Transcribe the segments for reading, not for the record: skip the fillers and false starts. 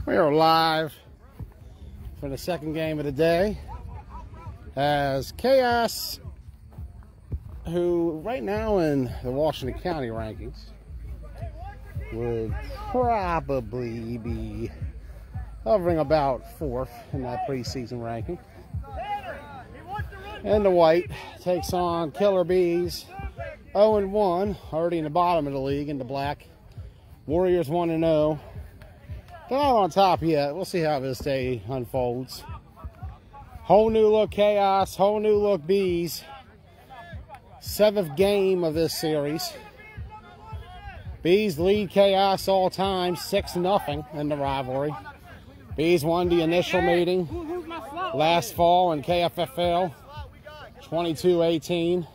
We are live for the second game of the day as Chaos, who right now in the Washington County rankings would probably be hovering about 4th in that preseason ranking. And the white takes on Killer Bees, 0-1, already in the bottom of the league, in the black. Warriors 1-0. They're not on top yet. We'll see how this day unfolds. Whole new look Chaos, whole new look Bees. 7th game of this series. Bees lead Chaos all time, 6-0 in the rivalry. Bees won the initial meeting last fall in KFFL, 22-18.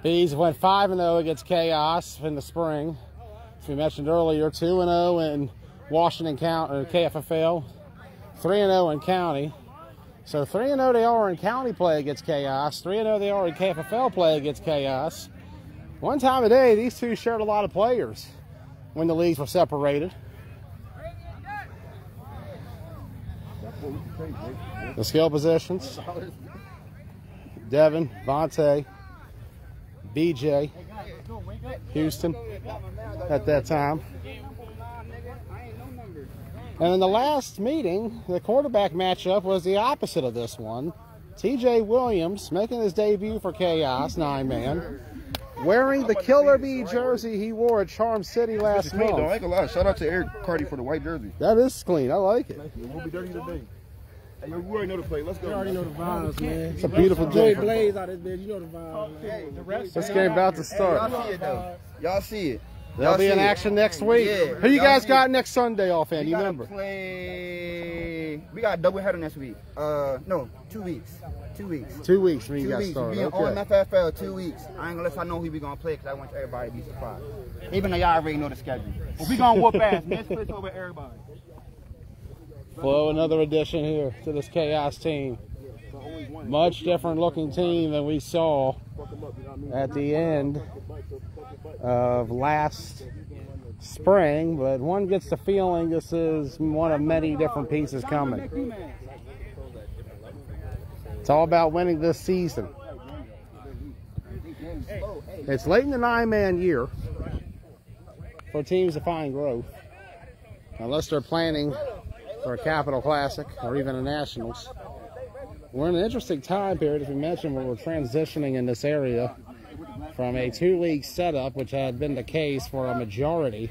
Bees went 5-0 against Chaos in the spring. As we mentioned earlier, 2-0 in Washington County, or KFFL, 3-0 in county. So 3-0 they are in county play against Chaos. 3-0 they are in KFFL play against Chaos. One time a day, these two shared a lot of players when the leagues were separated. The skill positions: Devin, Vontae, BJ, Houston at that time. And in the last meeting, the quarterback matchup was the opposite of this one. TJ Williams making his debut for Chaos, 9-man, wearing the Killer Bee jersey he wore at Charm City last month. Though. I ain't gonna lie. Shout out to Eric Cardi for the white jersey. That is clean. I like it. It won't be dirty today. Hey, we already know the play. Let's go. You already know the vibes, man. It's a beautiful Joey day. Blaze out this bitch. You know the vibes, man. This game about to start. Y'all see it, though. Y'all see it. They'll be in action next week. Yeah. Who you guys got next Sunday off, and you remember? We got a double header next week. No, 2 weeks. 2 weeks. 2 weeks when you got We started. on FFL 2 weeks. I ain't gonna let y'all know who we gonna play because I want everybody to be surprised. Even though y'all already know the schedule. But we gonna whoop ass, man. Split over everybody. Flo, another addition here to this Chaos team. Much different looking team than we saw at the end of last spring, but one gets the feeling this is one of many different pieces coming. It's all about winning this season. It's late in the 9-man year for teams to find growth, unless they're planning for a Capital Classic or even a Nationals. We're in an interesting time period, as we mentioned, where we're transitioning in this area from a 2-league setup, which had been the case for a majority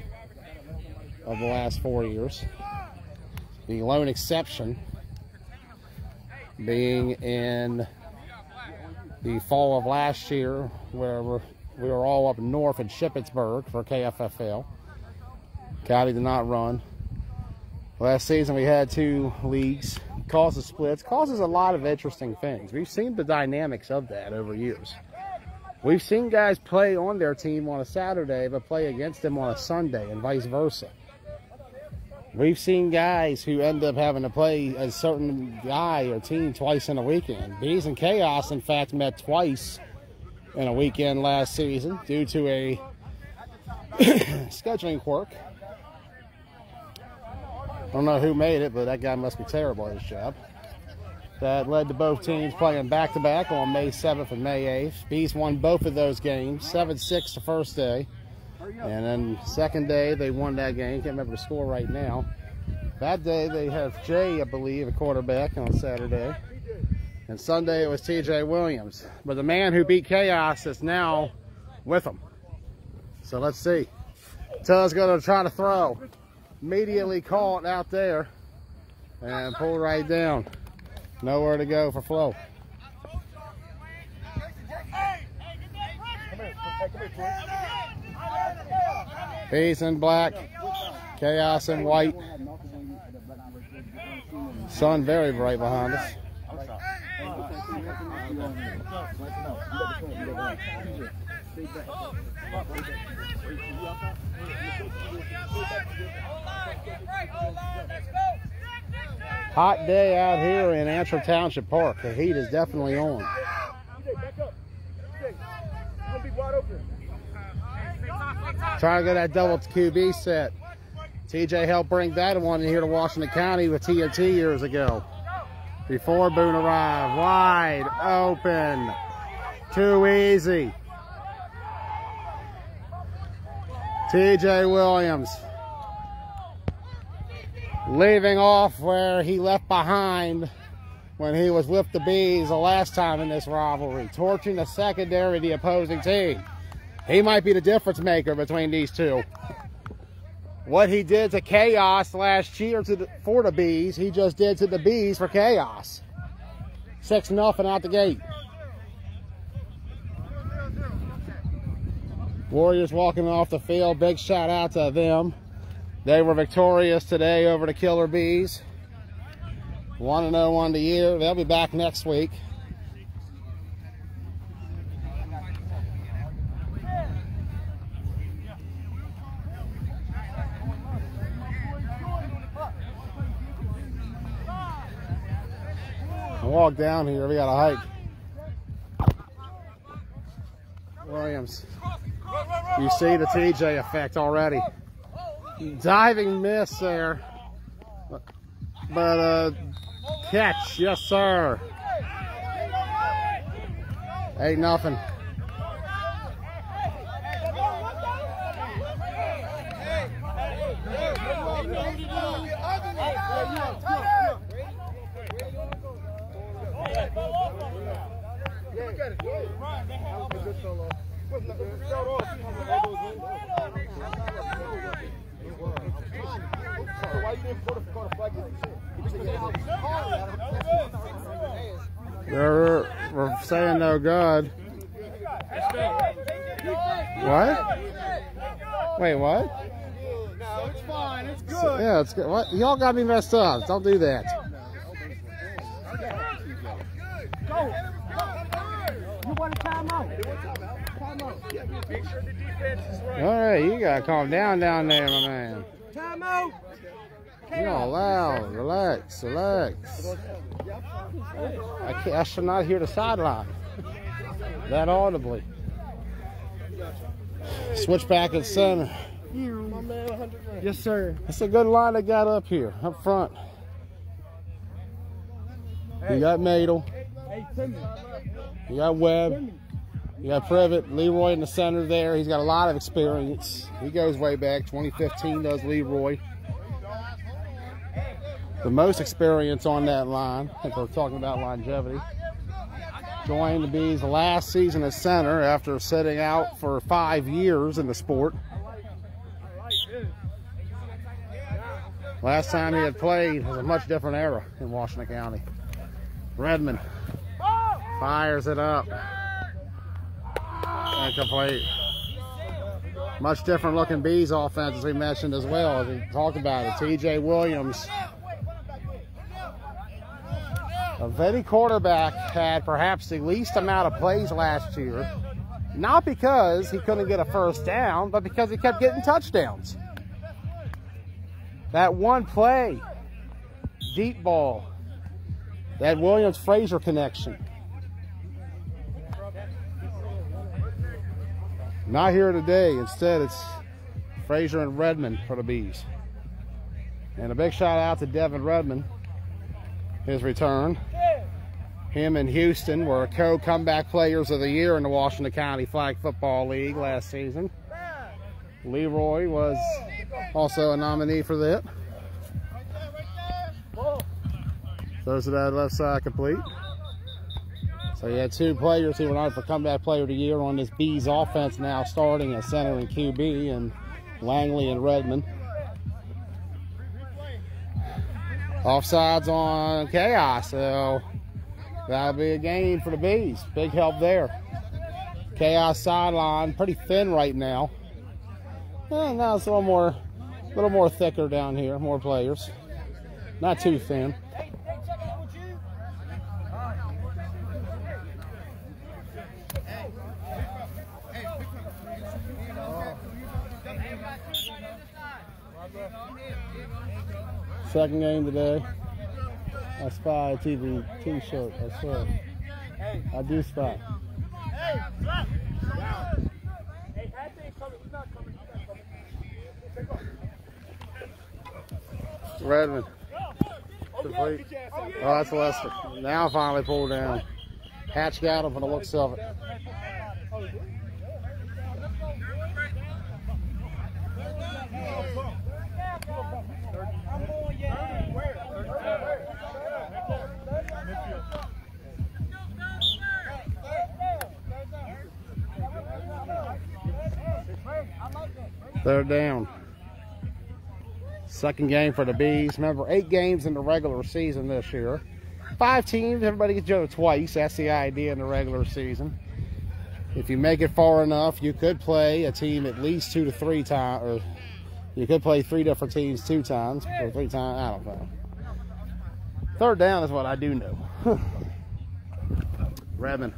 of the last 4 years. The lone exception being in the fall of last year, where we were all up north in Shippensburg for KFFL. County did not run. Last season we had 2 leagues, causes splits, causes a lot of interesting things. We've seen the dynamics of that over years. We've seen guys play on their team on a Saturday but play against them on a Sunday and vice versa. We've seen guys who end up having to play a certain guy or team twice in a weekend. Bees and Chaos, in fact, met twice in a weekend last season due to a scheduling quirk. I don't know who made it, but that guy must be terrible at his job. That led to both teams playing back-to-back on May 7th and May 8th. Bees won both of those games, 7-6 the first day. And then second day, they won that game. Can't remember the score right now. That day, they have Jay, I believe, a quarterback on Saturday. And Sunday, it was TJ Williams. But the man who beat Chaos is now with them. So let's see. Tuz going to try to throw. Immediately caught out there and pull right down. Nowhere to go for Flo. Bees in black, Chaos in white. Sun very bright behind us. Hot day out here in Antrim Township Park. The heat is definitely on. Trying to get that double QB set. TJ helped bring that one here to Washington County with TNT years ago. Before Boone arrived, wide open, too easy. TJ Williams leaving off where he left behind when he was with the Bees the last time in this rivalry, torching the secondary of the opposing team. He might be the difference maker between these two. What he did to Chaos last year for the Bees, he just did to the Bees for Chaos. 6-0 out the gate. Warriors walking off the field. Big shout out to them. They were victorious today over the Killer Bees. 1-0 on the year. They'll be back next week. I walk down here, we got a hike. Williams. You see the TJ effect already. Diving miss there. But catch, yes sir. 8-0. We're saying no good. What? Wait, what? No, it's fine. It's good. So, yeah, it's good. What? Y'all got me messed up. Don't do that. Go. You want a timeout? Timeout. Make sure the defense is right. All right, you gotta calm down there, my man. Timeout. You're all loud. Relax, relax. I should not hear the sideline that audibly. Switch back at center. Yes, sir. It's a good line they got up here, up front. You got Madel. You got Webb. You got Privet. Leroy in the center there. He's got a lot of experience. He goes way back. 2015 does Leroy. The most experience on that line, if we're talking about longevity. Joined the Bees last season as center after sitting out for 5 years in the sport. Last time he had played was a much different era in Washington County. Redmond fires it up. Incomplete. Much different looking Bees offense, as we mentioned as well, as we talked about it. TJ Williams. Any quarterback had perhaps the least amount of plays last year, not because he couldn't get a first down, but because he kept getting touchdowns. That one play, deep ball, that Williams-Frazier connection. Not here today. Instead, it's Frazier and Redmond for the Bees. And a big shout out to Devin Redmond. His return. Him and Houston were co-comeback players of the year in the Washington County Flag Football League last season. Leroy was also a nominee for that. Those of that left side complete. So you had 2 players who went on for comeback player of the year on this Bees offense now, starting at center and QB, and Langley and Redmond. Offsides on Chaos, so that'll be a gain for the Bees. Big help there. Chaos sideline, pretty thin right now. Well, now it's a little more thicker down here, more players. Not too thin. Second game today. I spy a TV t-shirt. I swear. I do spy. Redmond. Complete. Oh, that's Lester. Now finally pulled down. Hatch got him from the looks of it. Third down. Second game for the Bees. Remember, 8 games in the regular season this year. 5 teams, everybody gets each other twice. That's the idea in the regular season. If you make it far enough, you could play a team at least 2 to 3 times, or you could play 3 different teams 2 times, or 3 times, I don't know. Third down is what I do know. Redmond.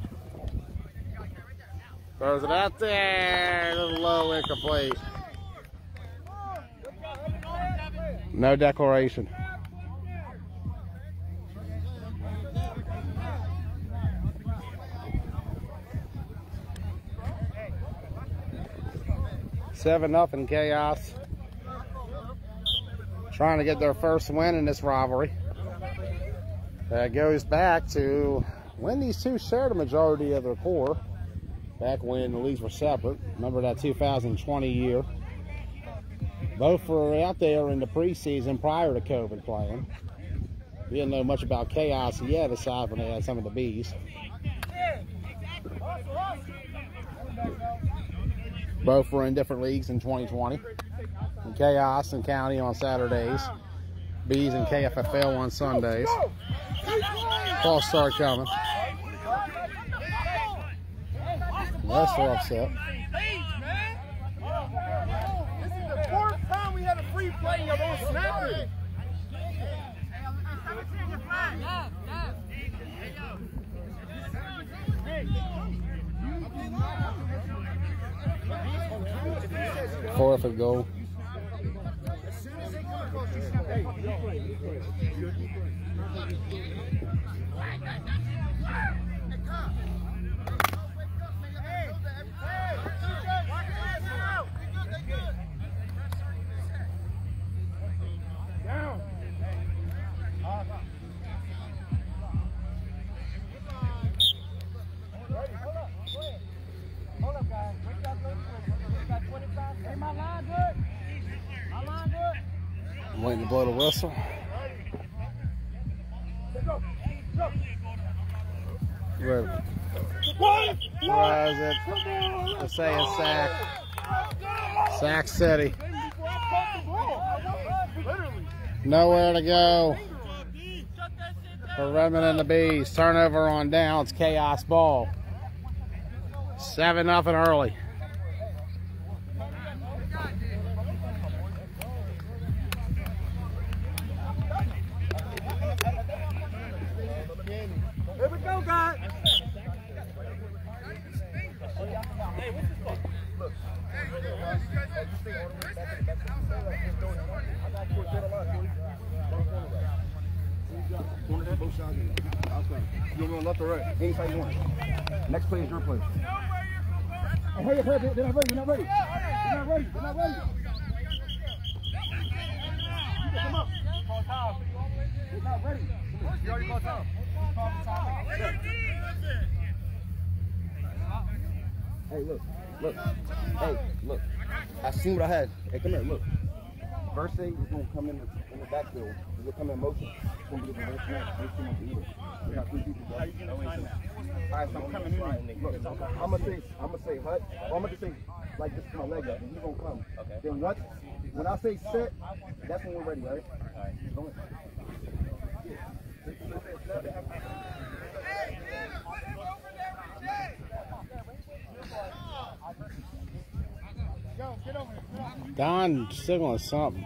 Throws it out there, a little low, incomplete. No declaration. Seven up in Chaos. Trying to get their first win in this rivalry. That goes back to when these two shared a majority of their core. Back when the leagues were separate. Remember that 2020 year. Both were out there in the preseason prior to COVID playing. We didn't know much about Chaos yet, aside from they had some of the Bees. Both were in different leagues in 2020. And Chaos and County on Saturdays. Bees and KFFL on Sundays. False start coming. Lester upset. We had a free play, y'all don't snap it. Fourth and goal. I'm waiting to blow the whistle. Where is it? Let's say it's sack. Sack City. Nowhere to go for Redmond and the Bees. Turnover on downs. Chaos ball. 7-0 early. Here we go, guys. You want left or right? Inside one. Next play is your play. Oh, hurry up, hurry up. They're not ready. They're not ready. They're not ready. They're not ready. Come up. Call time. They're not ready. You already called time. Hey, look. Hey, look. I seen what I had. Hey, come here, look. First thing is going to come in the backfield. It's going to come in motion. It's going to be the first snap. We got 3 people. All right, so I'm coming in. Look, I'm going to say hut. Or I'm going to say, like, this is my leg up. And he's going to come. Okay. Then when I say set, that's when we're ready, right? All right. Go ahead. Don signaling something.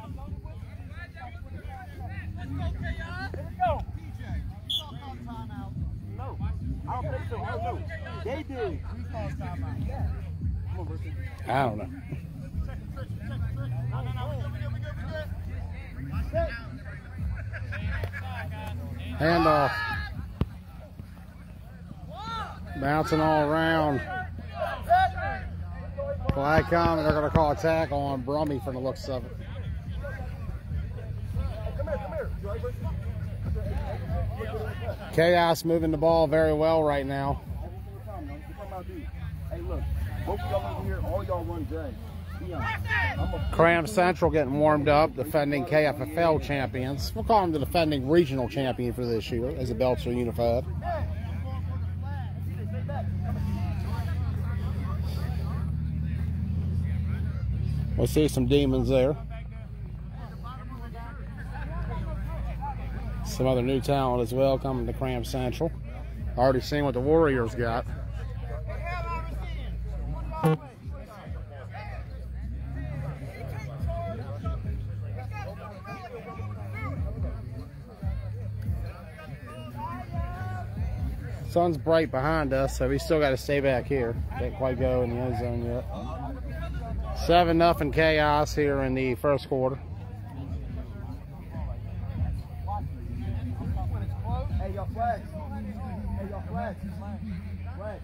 No, I don't think so. I don't know. They did. I don't know. Handoff. Bouncing all around. Flag coming. They're going to call a tackle on Brummy from the looks of it. Chaos moving the ball very well right now. Hey, look, both of y'all over here, all y'all run J. Cram Central getting warmed up, defending KFFL champions. We'll call them the defending regional champion for this year as the belts are unified. We'll see some demons there. Some other new talent as well coming to Cram Central. Already seen what the Warriors got. Sun's bright behind us, so we still got to stay back here. Can't quite go in the end zone yet. 7-0 Chaos here in the first quarter. Hey, y'all flags. Hey, y'all flags. Flags.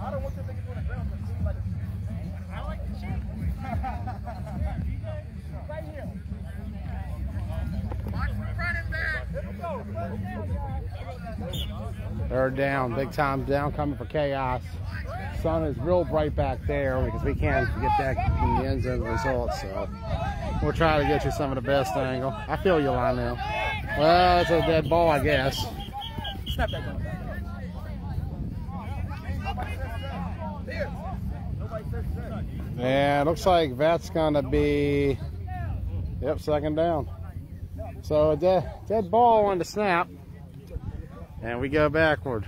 I don't want to think it's on the ground, but it seems like I like the shape. Right here. Watch the running back. Third down, big time down coming for Chaos. Sun is real bright back there because we can't get back in the end zone results, so we'll try to get you some of the best angle. I feel you, Lionel. Well, it's a dead ball, I guess. Snap that gun. Yeah, looks like that's gonna be, yep, second down. So a dead ball on the snap, and we go backward.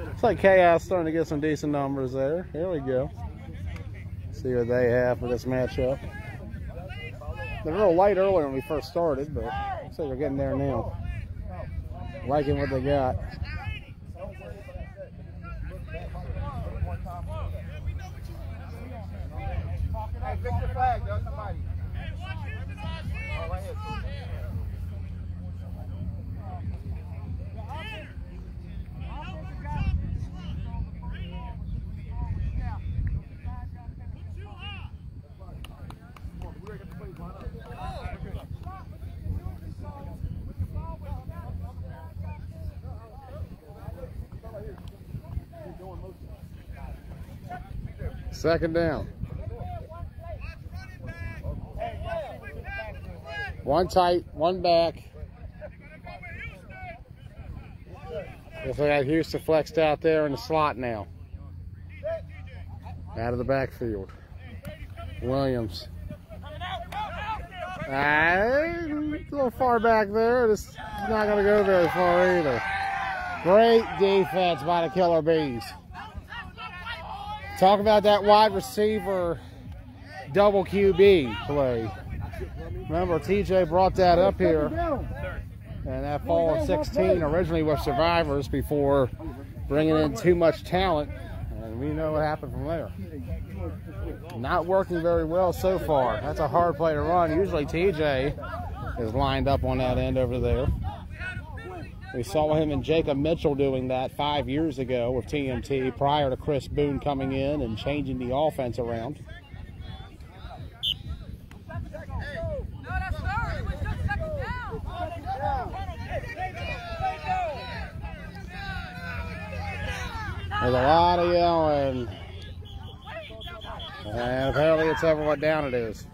Looks like Chaos starting to get some decent numbers there. Here we go. See what they have for this matchup. They're real light earlier when we first started, but looks like they're getting there now. Liking what they got. Hey, fix the flag, though, somebody. Oh, right here. Second down. One tight, one back. Looks like Houston flexed out there in the slot now. Out of the backfield. Williams. A little far back there. This is not going to go very far either. Great defense by the Killer Bees. Talk about that wide receiver double QB play. Remember, TJ brought that up here, and that fall of 16 originally was survivors before bringing in too much talent, and we know what happened from there. Not working very well so far. That's a hard play to run. Usually TJ is lined up on that end over there. We saw him and Jacob Mitchell doing that 5 years ago with TMT prior to Chris Boone coming in and changing the offense around. There's a lot of yelling. And apparently it's over what down it is.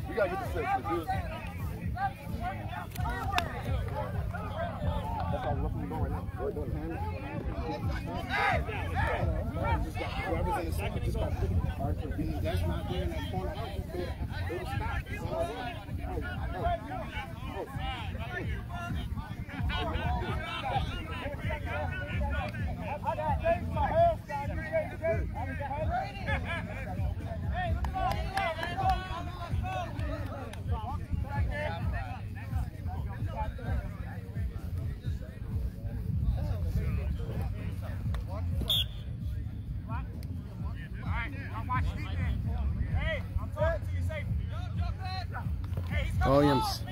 We gotta get the six. That's all we're looking to go right now. We're doing hand. Whoever's in the second just got picked. That's not there in that corner. They will stop. Williams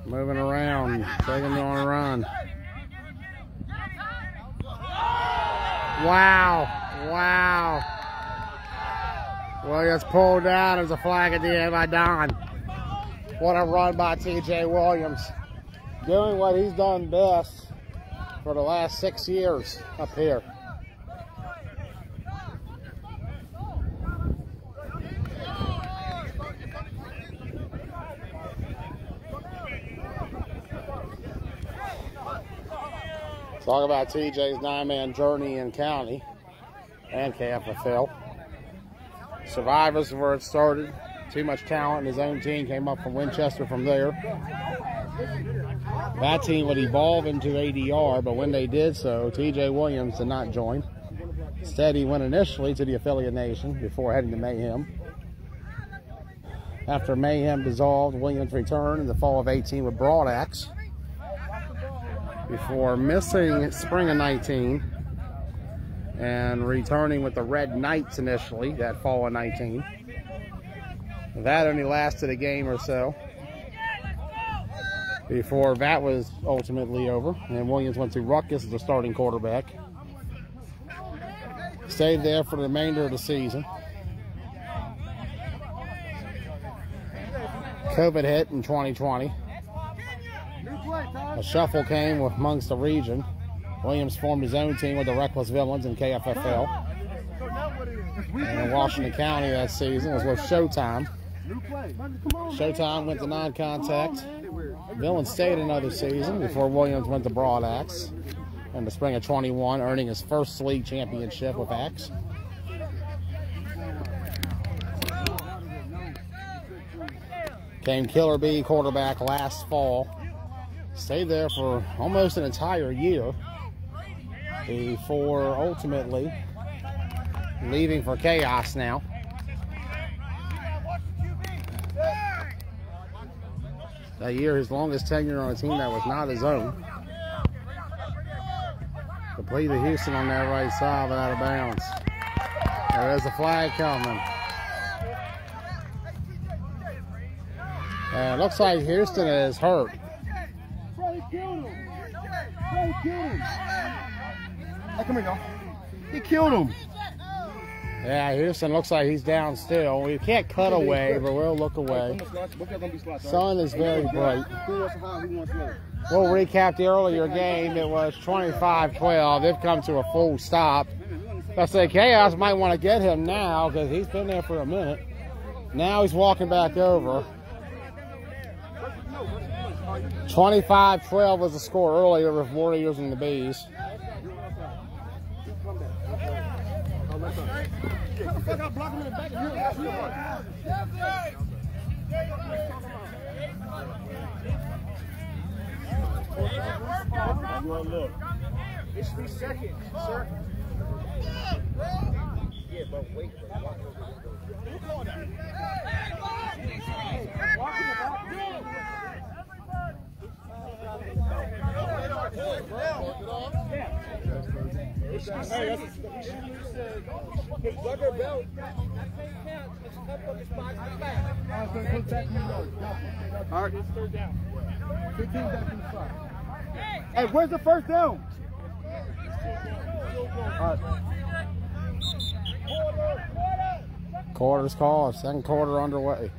moving around, taking it on a run. Wow, wow. Williams pulled down. There's a flag at the end by Don. What a run by TJ Williams. Doing what he's done best for the last 6 years up here. Talk about TJ's 9-man journey in county and KFFL. Survivors where it started. Too much talent in his own team. Came up from Winchester from there. That team would evolve into ADR, but when they did so, TJ Williams did not join. Instead, he went initially to the affiliate nation before heading to Mayhem. After Mayhem dissolved, Williams returned in the fall of 18 with Broad Axe, before missing spring of 19 and returning with the Red Knights initially that fall of 19. That only lasted a game or so before that was ultimately over, and Williams went to Ruckus as the starting quarterback. Stayed there for the remainder of the season. COVID hit in 2020. A shuffle came amongst the region. Williams formed his own team with the Reckless Villains in KFFL. And in Washington County that season was with Showtime. Showtime went to non-contact. Villains stayed another season before Williams went to Broad Axe in the spring of 21, earning his first league championship with Axe. Came Killer B quarterback last fall. Stayed there for almost an entire year before ultimately leaving for Chaos now. That year, his longest tenure on a team that was not his own. Completed Houston on that right side, but out of bounds. There is a flag coming. And it looks like Houston is hurt. He killed him. He killed him. Hey, come here, y'all. He killed him. Yeah, Houston looks like he's down still. We can't cut away, but we'll look away. Sun is very bright. We'll recap the earlier game. It was 25-12. They've come to a full stop. I say Chaos might want to get him now because he's been there for a minute. Now he's walking back over. 25-12 was the score earlier with Warriors and the Bees. Look, it's 3 seconds, sir. Yeah, but wait. Hey, where's the first down? Quarter's called. Second quarter underway.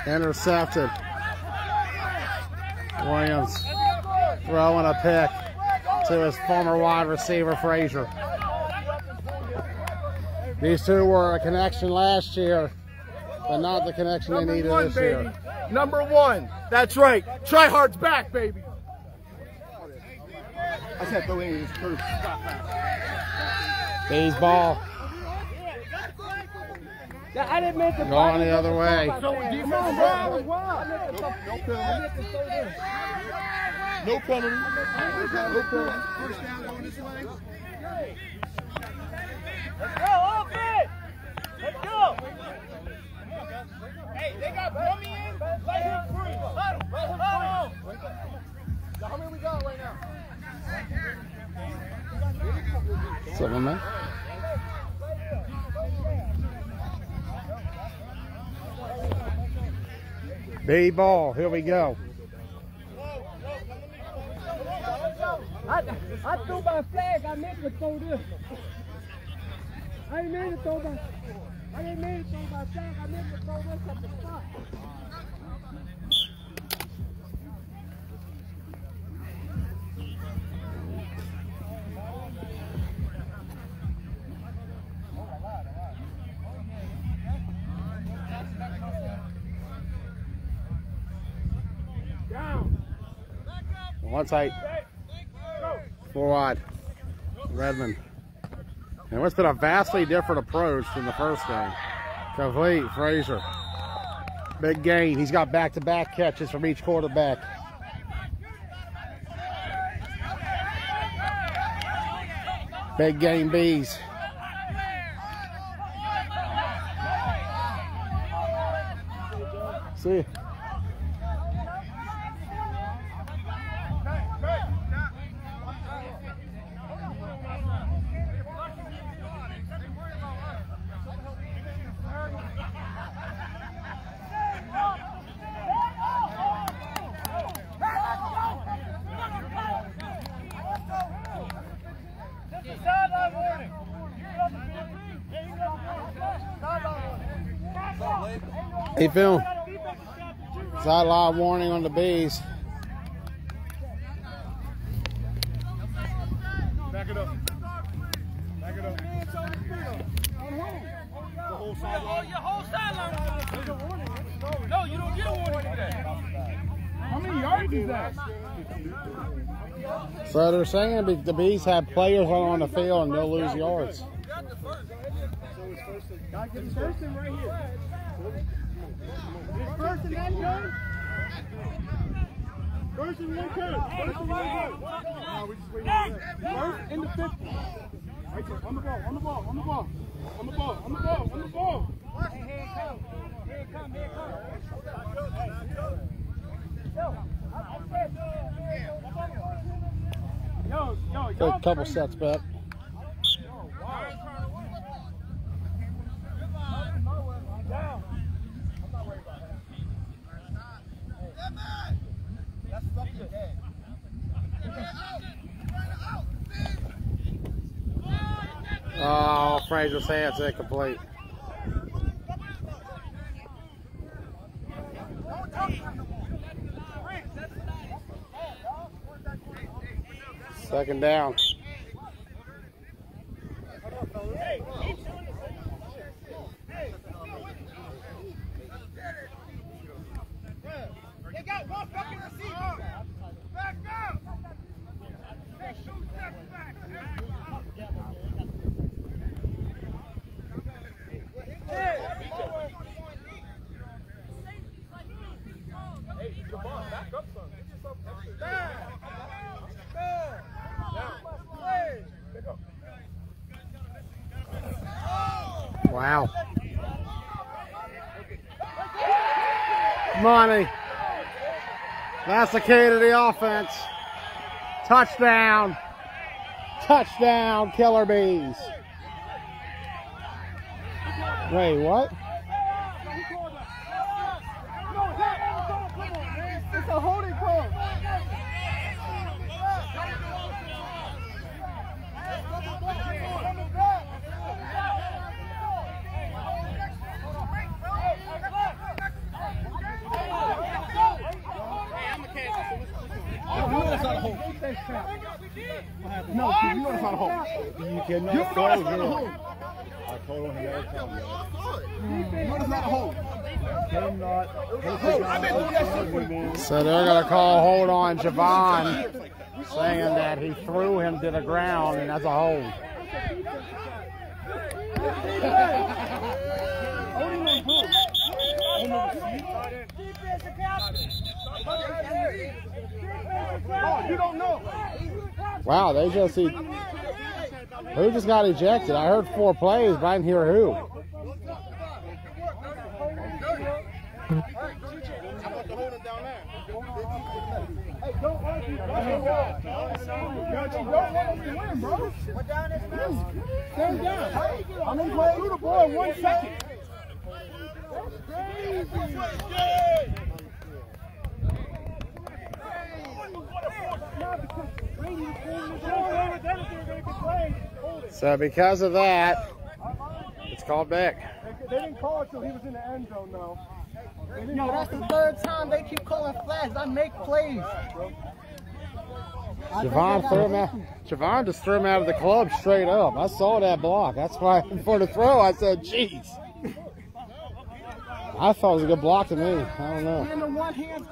Intercepted. Williams throwing a pick to his former wide receiver, Frazier. These two were a connection last year, but not the connection they needed this year. Number one. That's right. Tryhard's back, baby. I said throw in his curve. Bees ball. I didn't mean to Going the other way. No penalty. No penalty. First down going this way. Let's go, offense! Let's go! Hey, they got Brummy in. Let him free. Let him free. How many we got right now? 7 man. B ball. Here we go. I threw my flag. I meant to throw this. I didn't mean to throw my flag. I meant to throw this at the spot. One tight. 4 wide. Redmond. And what's been a vastly different approach than the first game. Complete. Frazier. Big gain. He's got back-to-back catches from each quarterback. Big game Bees. See you. Hey Phil, sideline warning on the Bees. Back it up. Back it up. The whole sideline. Your whole sideline. No, you don't get a warning for that. How many yards is that? So they're saying the Bees have players on the field and they'll lose yards. Gotta get first and right here. This first and then good. First and one good. First and one good. No, we just waiting on that. First and the 50. Right there. On the ball. On the ball. On the ball. On the ball. On the ball. On the ball. Hey, here it comes. Here it comes. Here it comes. Take a couple sets back. Oh, Frazier's hand's incomplete. Second down. They got one fucking receiver. Back up. Hey, shoot that back. Hey, come on, back up some. Get yourself back. Wow. Money. That's the key to the offense. Touchdown. Touchdown, Killer Bees. Wait, what? It's a holding call. No, you know it's not a hole. You cannot throw here. I told him every time. You know it's not a hole. So they're going to call hold on Javon. saying that he threw him to the ground, and that's a hold. You don't know. Wow, they just who just got ejected? I heard 4 plays, but I didn't hear who. Don't argue. Bro. Stand down. I'm in play through the ball 1 second. So because of that, it's called back. They didn't call it till he was in the end zone, though. No, that's the 3rd time they keep calling flags. I make plays. Javon just threw him out of the club straight up. I saw that block. That's why for the throw I said, "Jeez." I thought it was a good block to me. I don't know. And the one hand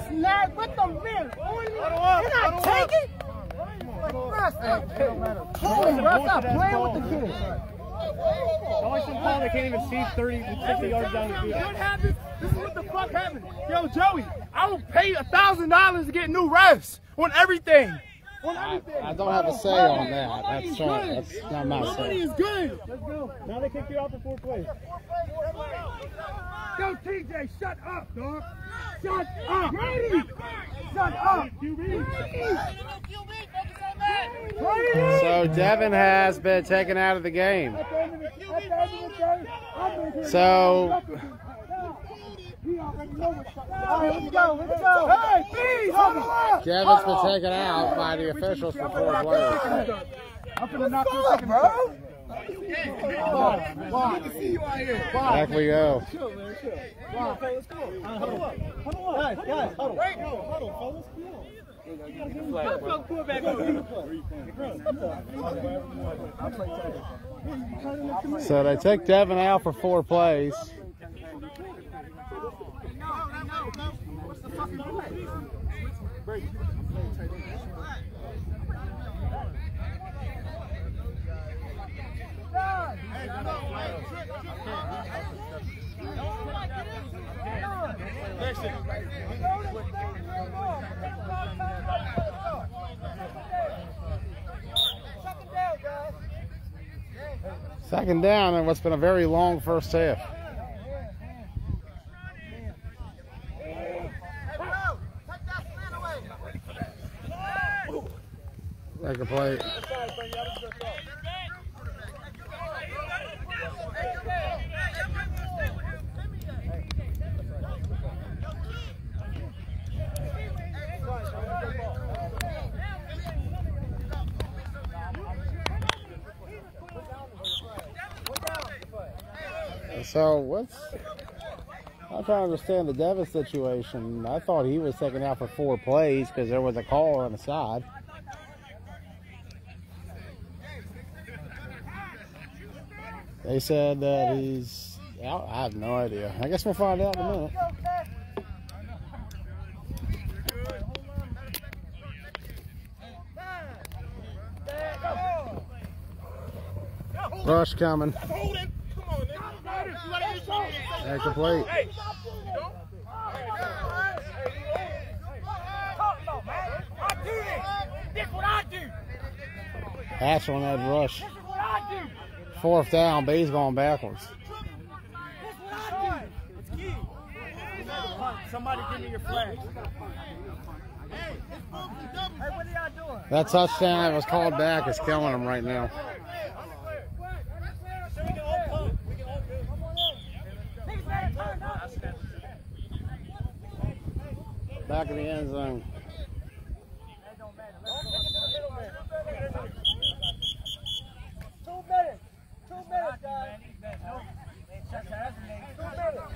snag with the man. You're not taking. Stop playing with the kid. Always some call they can't even see 30, 50 yards down the field. What happens? This is what the fuck happened. Yo, Joey, I will pay $1,000 to get new refs on everything. I don't have a say on that. That's not my say. Money is good. Let's go. Now they kick you out for 4 plays. Yo, TJ, shut up, dog. Shut up. Brady, shut up. So Devin has been taken out of the game. So Devin's been taken out by the officials for 4 plays. I'm gonna knock you out, bro. Back we go. So they take Devin out for 4 plays. Second down in what's been a very long first half. Take a play. So I'm trying to understand the Devin situation. I thought he was taken out for 4 plays because there was a call on the side. They said that he's out. I have no idea. I guess we'll find out in a minute. Rush coming. Incomplete. Pass on that rush. 4th down, but he's going backwards. Somebody give me your flag. That touchdown that was called back is killing him right now. Back in the end zone. 2 minutes. 2 minutes, guys. 2 minutes.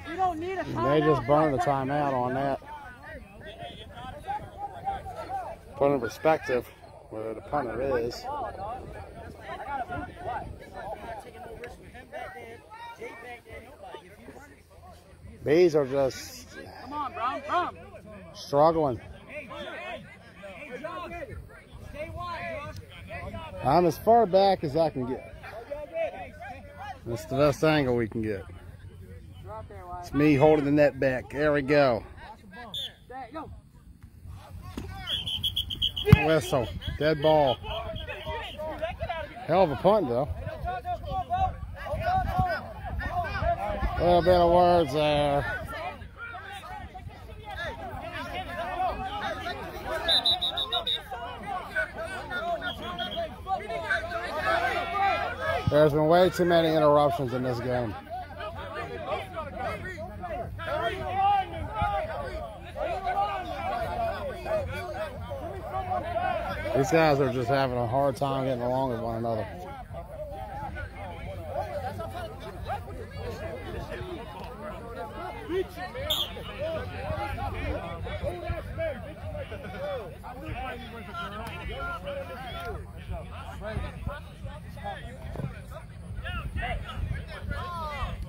You don't need a timeout. They just burned the timeout on that. Put in perspective where the punter is. Bees are just struggling. I'm as far back as I can get. That's the best angle we can get. It's me holding the net back. There we go. Whistle. Dead ball. Hell of a punt, though. A little bit of words there. There's been way too many interruptions in this game. These guys are just having a hard time getting along with one another.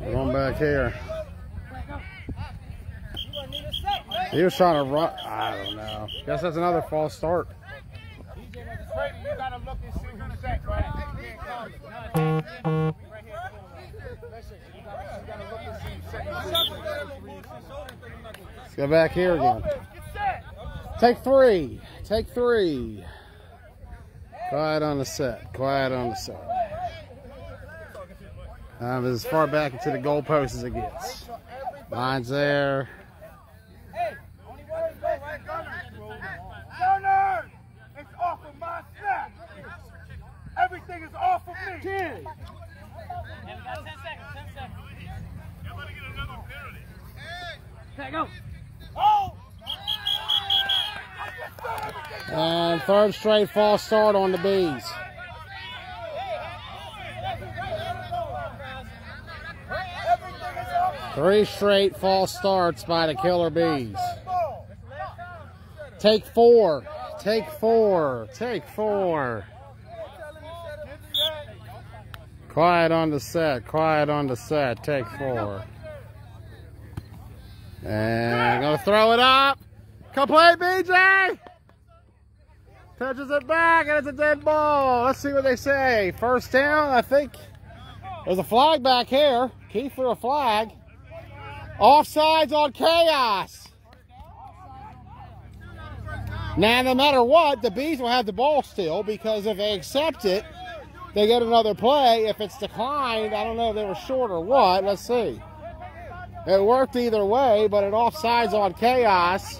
We're going back here. He was trying to run. I don't know. Guess that's another false start. You gotta look and see who's that, right? Let's go back here again. Take three. Take three. Quiet on the set. Quiet on the set. As far back into the goalpost as it gets. Line's there. Gunner! It's off of my snap! Everything is off of me! 10! Yeah, we got 10 seconds, 10 seconds. Y'all better get another penalty. Okay, go. Oh! And third straight false start on the Bees. Three straight false starts by the Killer Bees. Take four. Take four. Take four. Quiet on the set. Quiet on the set. Take four. And gonna throw it up. Complete, BJ! Touches it back and it's a dead ball. Let's see what they say. First down, I think. There's a flag back here. Keith threw a flag. Offsides on Chaos. Now, no matter what, the Bees will have the ball still because if they accept it, they get another play. If it's declined, I don't know if they were short or what. Let's see. It worked either way, but it offsides on Chaos.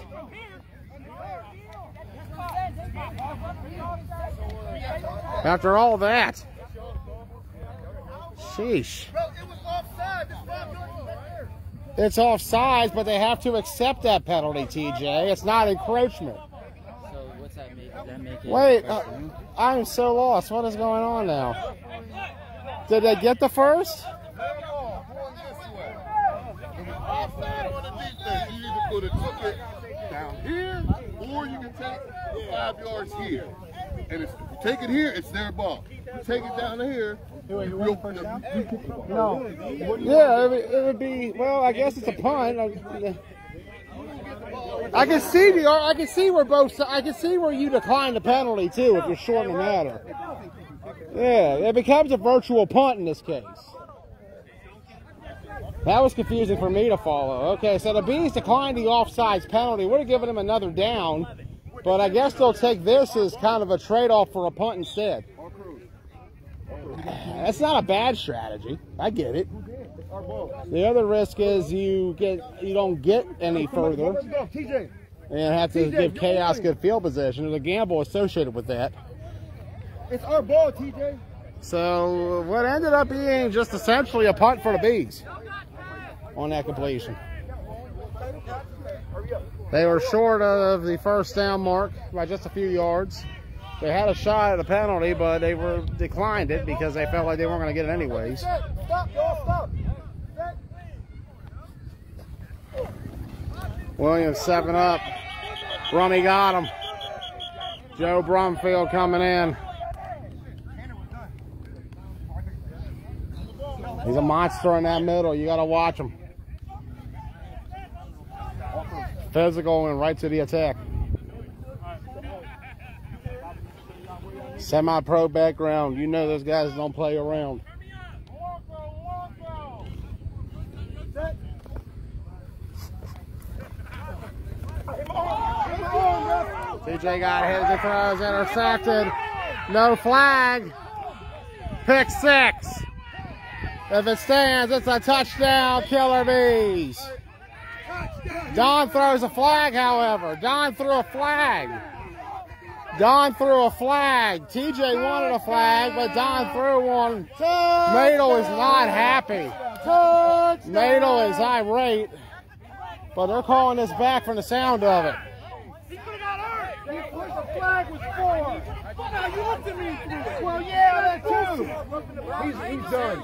After all that. Sheesh. It's offsides, but they have to accept that penalty, TJ. It's not encroachment. So what's that make? Does that make it? Wait, I'm so lost. What is going on now? Did they get the first? Offside on the defense. You either put a ticket down here, or you can take 5 yards here. And if you take it here, it's their ball. You take it down here. No. Yeah, it would be. Well, I guess it's a punt. I can see where both. I can see where you decline the penalty too if you're short in the matter. Yeah, it becomes a virtual punt in this case. That was confusing for me to follow. Okay, so the Bees declined the offsides penalty. Would have given him another down, but I guess they'll take this as kind of a trade-off for a punt instead. That's not a bad strategy. I get it. The other risk is you don't get any further and have to give Chaos good field position. There's a gamble associated with that. It's our ball, TJ. So what ended up being just essentially a punt for the Bees on that completion. They were short of the first down mark by just a few yards. They had a shot at a penalty, but they declined it because they felt like they weren't going to get it anyways. Stop, y'all, stop. Williams 7 up. Brummy got him. Joe Brumfield coming in. He's a monster in that middle. You got to watch him. Physical and right to the attack. Semi-pro background. You know those guys don't play around. TJ got his, the throws intercepted. No flag. Pick 6. If it stands, it's a touchdown, Killer Bees. Don throws a flag, however. Don threw a flag. Don threw a flag. TJ wanted a flag, but Don threw one. Madel is not happy. Madel is irate, but they're calling this back from the sound of it. He could have got hurt. The flag was for. Now you looked at me. Well, yeah, that too. He's done.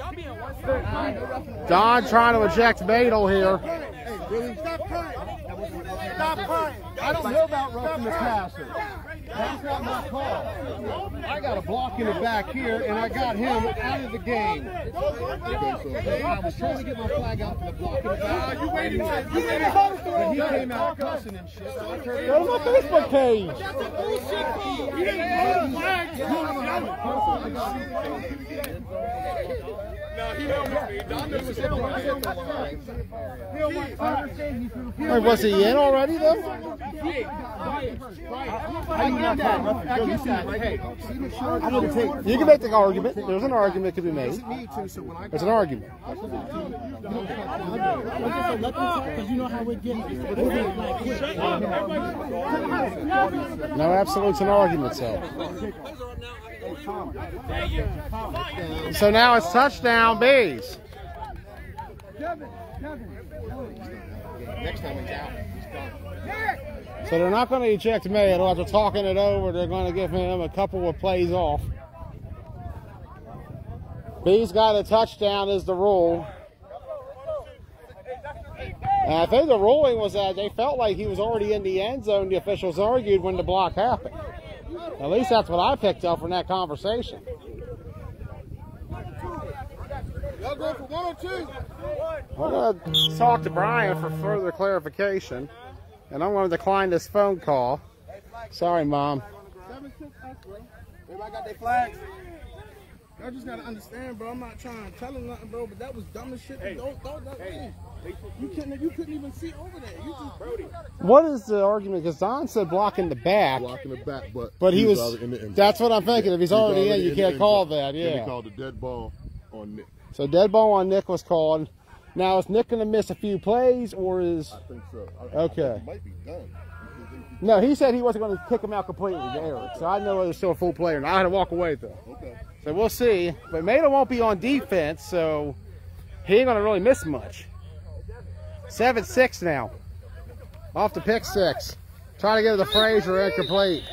Don trying to eject Madel here. Hey, really? Stop crying. Stop crying. I don't know about roughing the passer. That's not my call. I got a block in the back here, and I got him out of the game. I was trying to get my flag out for the block in the back. You waited. But he came out cussing and shit. So I turned Go to my Facebook page. That's a bullshit call. You didn't call the flag. No, he Wait, was he in already though? You can make the argument. There's an argument to be made. It's an argument. No absolutes and arguments, so. So now it's touchdown, Bees. Next time he's out, he's done. So they're not going to eject Madel after talking it over. They're going to give him a couple of plays off. Bees got a touchdown is the rule. And I think the ruling was that they felt like he was already in the end zone. The officials argued when the block happened. At least that's what I picked up from that conversation. Y'all going for 1 or 2? I'm going to talk to Brian for further clarification. And I'm going to decline this phone call. Sorry, Mom. 7-6 us, bro. Everybody got their flags. Y'all just got to understand, bro. I'm not trying to tell him nothing, bro, but that was dumb as shit. Hey. You couldn't even see over there. You just Brody. What is the argument? Because Don said blocking the back. Blocking the back, but he was already in the end. That's what I'm thinking. If he's already in, you can't call that. Then he Yeah. called the dead ball on Nick. So dead ball on Nick was called. Now is Nick going to miss a few plays, or is? I think so. Okay. I think he might be done. No, he said he wasn't going to kick him out completely, Eric. So I know there's still a full player. Now I had to walk away though. Okay. So we'll see. But Madel won't be on defense, so he ain't going to really miss much. 7-6 now. Off to pick 6. Trying to get to the Frazier, incomplete.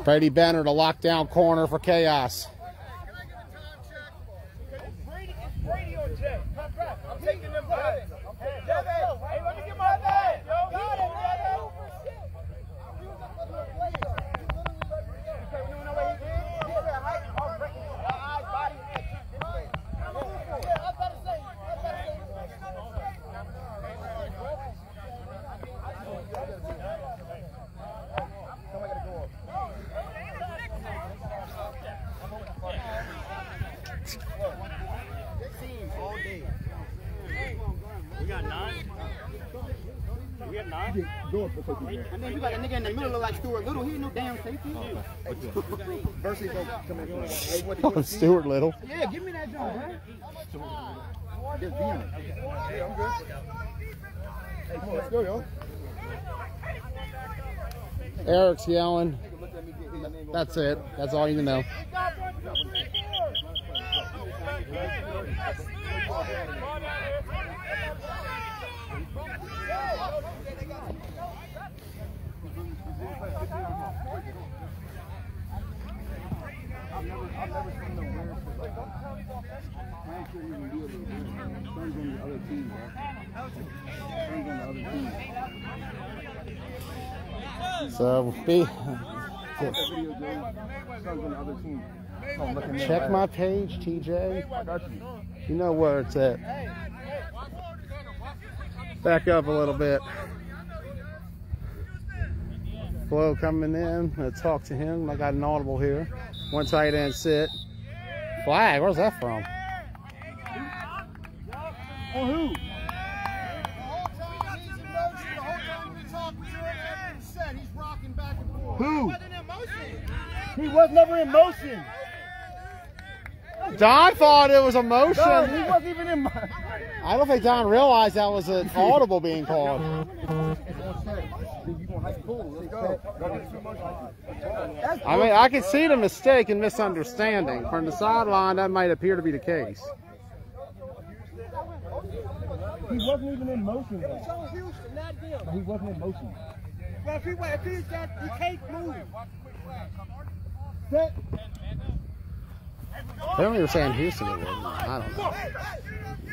Brady Benner, the lockdown corner for Chaos. Brady or Jay? I'm taking them both. Hey, let me get my bag. We got 9? We have 9? And then you got a nigga in the middle look like Stuart Little. He ain't no damn safety. Versus go come in. Hey, what Oh, Stuart Little. Yeah, give me that job, man. Just being. Hey, I'm good. Hey, come on, let's go, yo. Eric's yelling. That's it. That's all you can know. I've never seen no weird shit like that. I ain't sure you can do it. Turns on the other team, bro. Turns on the other team. So be. Check my page, TJ. You know where it's at. Back up a little bit. Flo coming in. Let's talk to him. I got an audible here. One tight end sit. Flag. Where's that from? On who? The whole time he's in motion, the whole time we talk, he's set. He's rocking back and forth. Who? He wasn't in motion. He was never in motion. Don thought it was a motion. No, he wasn't even in motion. I don't think Don realized that was an audible being called. I mean, I can see the mistake and misunderstanding. From the sideline, that might appear to be the case. He wasn't even in motion, though. He wasn't in motion. Well, if he's got, he can't move. Set. They don't even say in Houston it was. I don't know.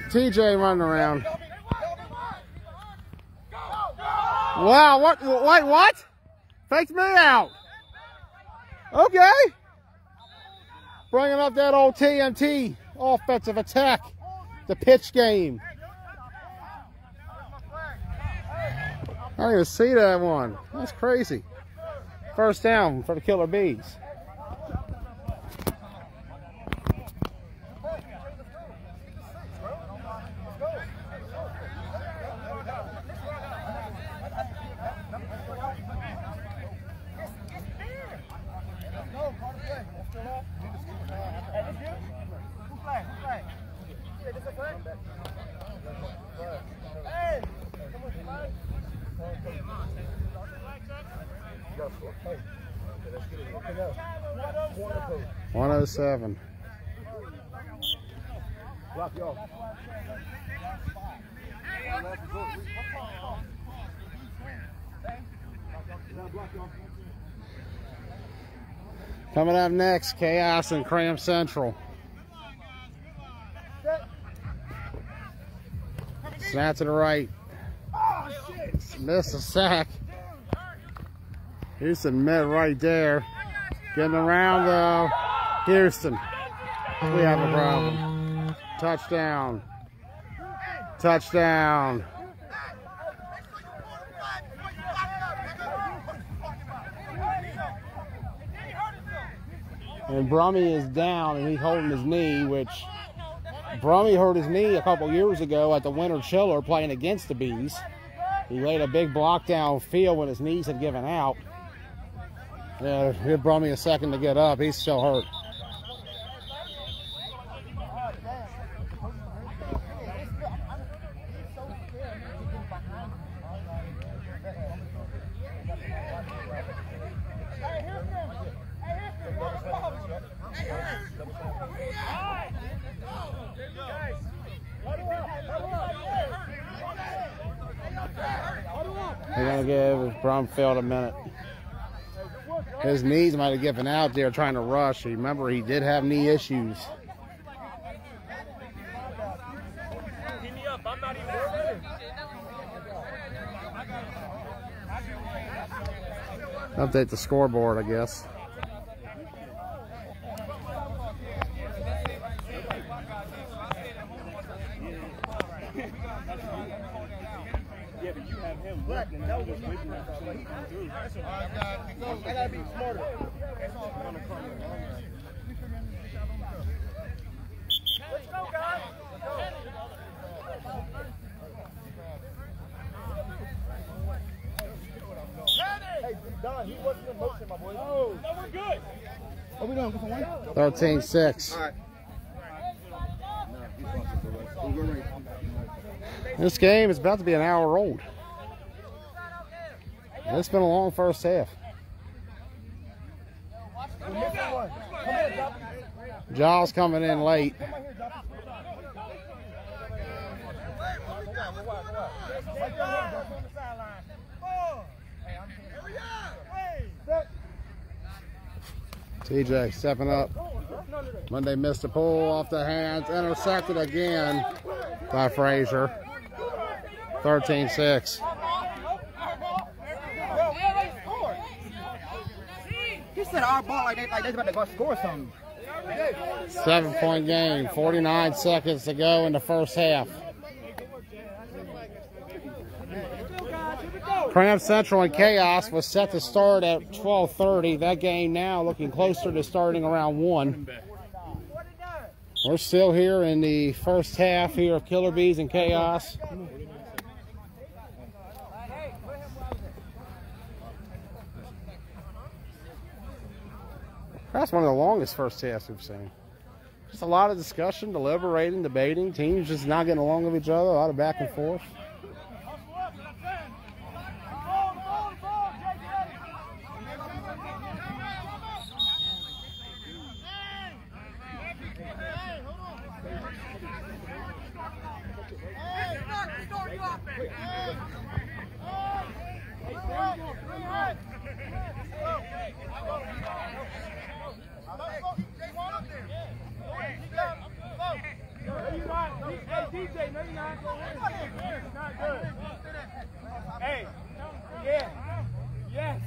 TJ running around. Wow, what? Wait, what? Faked me out. Okay. Bringing up that old TNT offensive attack. The pitch game. I didn't even see that one. That's crazy. First down for the Killer Bees. Hey! 107. Block y'all. Coming up next, Chaos and Cram Central. Snap to the right. Missed a sack. Houston met right there. Getting around though. Houston. We have a problem. Touchdown. Touchdown. And Brummy is down and he's holding his knee, which Brummy hurt his knee a couple years ago at the Winter Chiller playing against the Bees. He laid a big block down field when his knees had given out. Yeah, it brought me a second to get up. He's still hurt. They're going to give Brumfield a minute. His knees might have given out there trying to rush. Remember, he did have knee issues. Update the scoreboard, I guess. Yeah, but you have him working. That was just waiting for what he can do. I gotta be smarter. Let's go, guys. Hey, Don, he wasn't in motion, my boy. No, we're good. Are we doing? 13-6. All right. This game is about to be an hour old. It's been a long first half. Jaws coming in late. TJ stepping up. Monday missed a pull off the hands. Intercepted again by Frazier. 13-6. He said our ball like they about to go score something. 7-point game. 49 seconds to go in the first half. Cram Central and Chaos was set to start at 12:30. That game now looking closer to starting around 1. We're still here in the first half here of Killer Bees and Chaos. That's one of the longest first halves we've seen. Just a lot of discussion, deliberating, debating. Teams just not getting along with each other. A lot of back and forth. Hey, yeah, yes.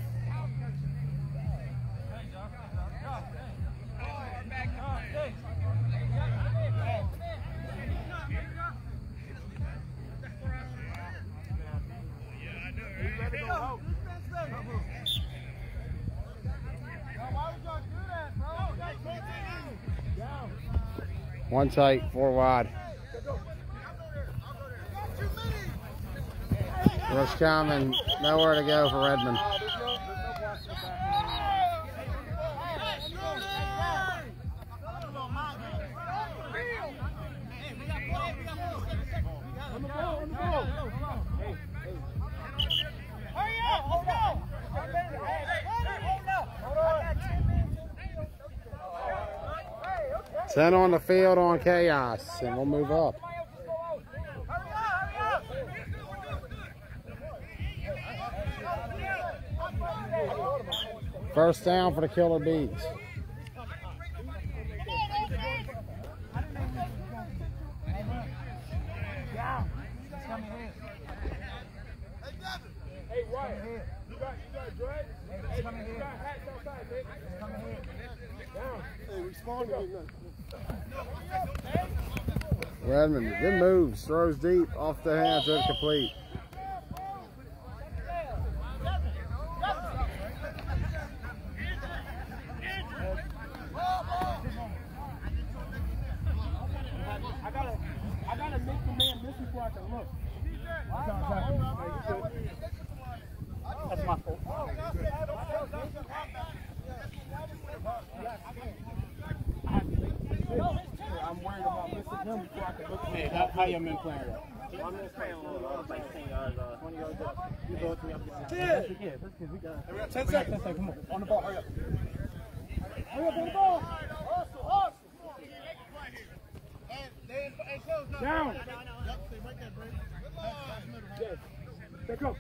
One tight, 4 wide. Rush coming, nowhere to go for Redmond. Send on the field on Chaos, and we'll move up. First down for the Killer Bees. Hey, Wyatt, you got dread? Hey, you got hats outside, Nick. Down. Hey, respond to me. Redmond, good moves, throws deep, off the hands, incomplete. I gotta make the man miss before I can look. That's my fault. I'm worried about missing him before I can look. Hey, how your men playing? I'm just playing like 10 yards, 20 yards. You go to me up. Yeah, we got 10 seconds. Come on, on the ball, hurry up. Hurry up on the ball. Hustle. Down. Yes. Take up.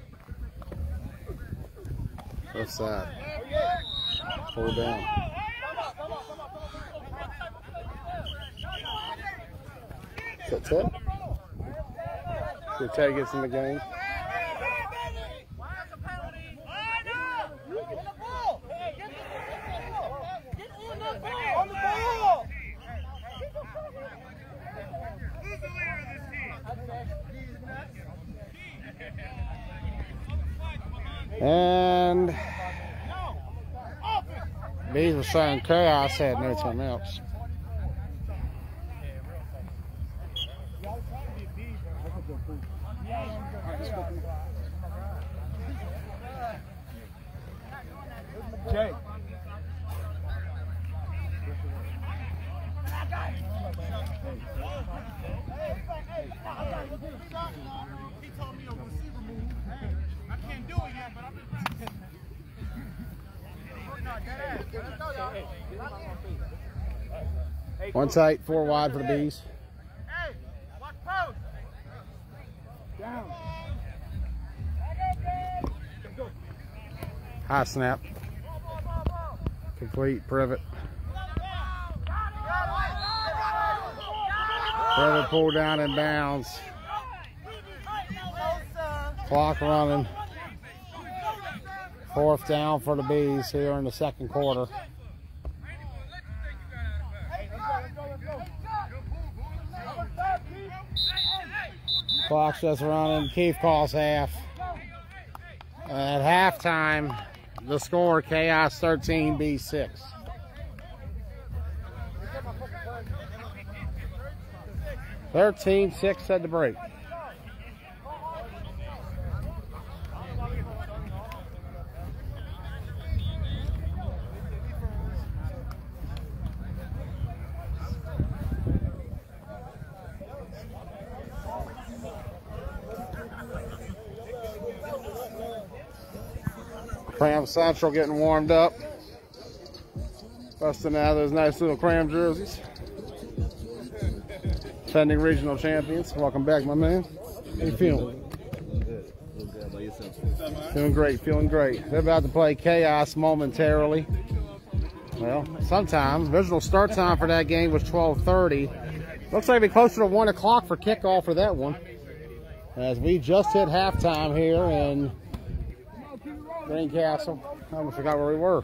Left side. Pull down. That's it. So Tay gets in the game. And Bees were saying Chaos had no timeouts. Jay. He told me a receiver move. I can't do it yet, but I'm just. One tight, 4 wide for the Bees. Hey, watch post. Down. High snap. Complete, Privet. Privet pulled down in bounds. Clock running. 4th down for the Bees here in the second quarter. Clock's just running. Keith calls half. At halftime, the score, Chaos 13, B 6. (13-6) at the break. Cram Central getting warmed up. Busting out those nice little Cram jerseys. Defending regional champions. Welcome back, my man. How you feeling? Feeling great, feeling great. They're about to play Chaos momentarily. Well, sometime. Original start time for that game was 12:30. Looks like it'll be closer to 1 o'clock for kickoff for that one. As we just hit halftime here in Greencastle. I almost forgot where we were.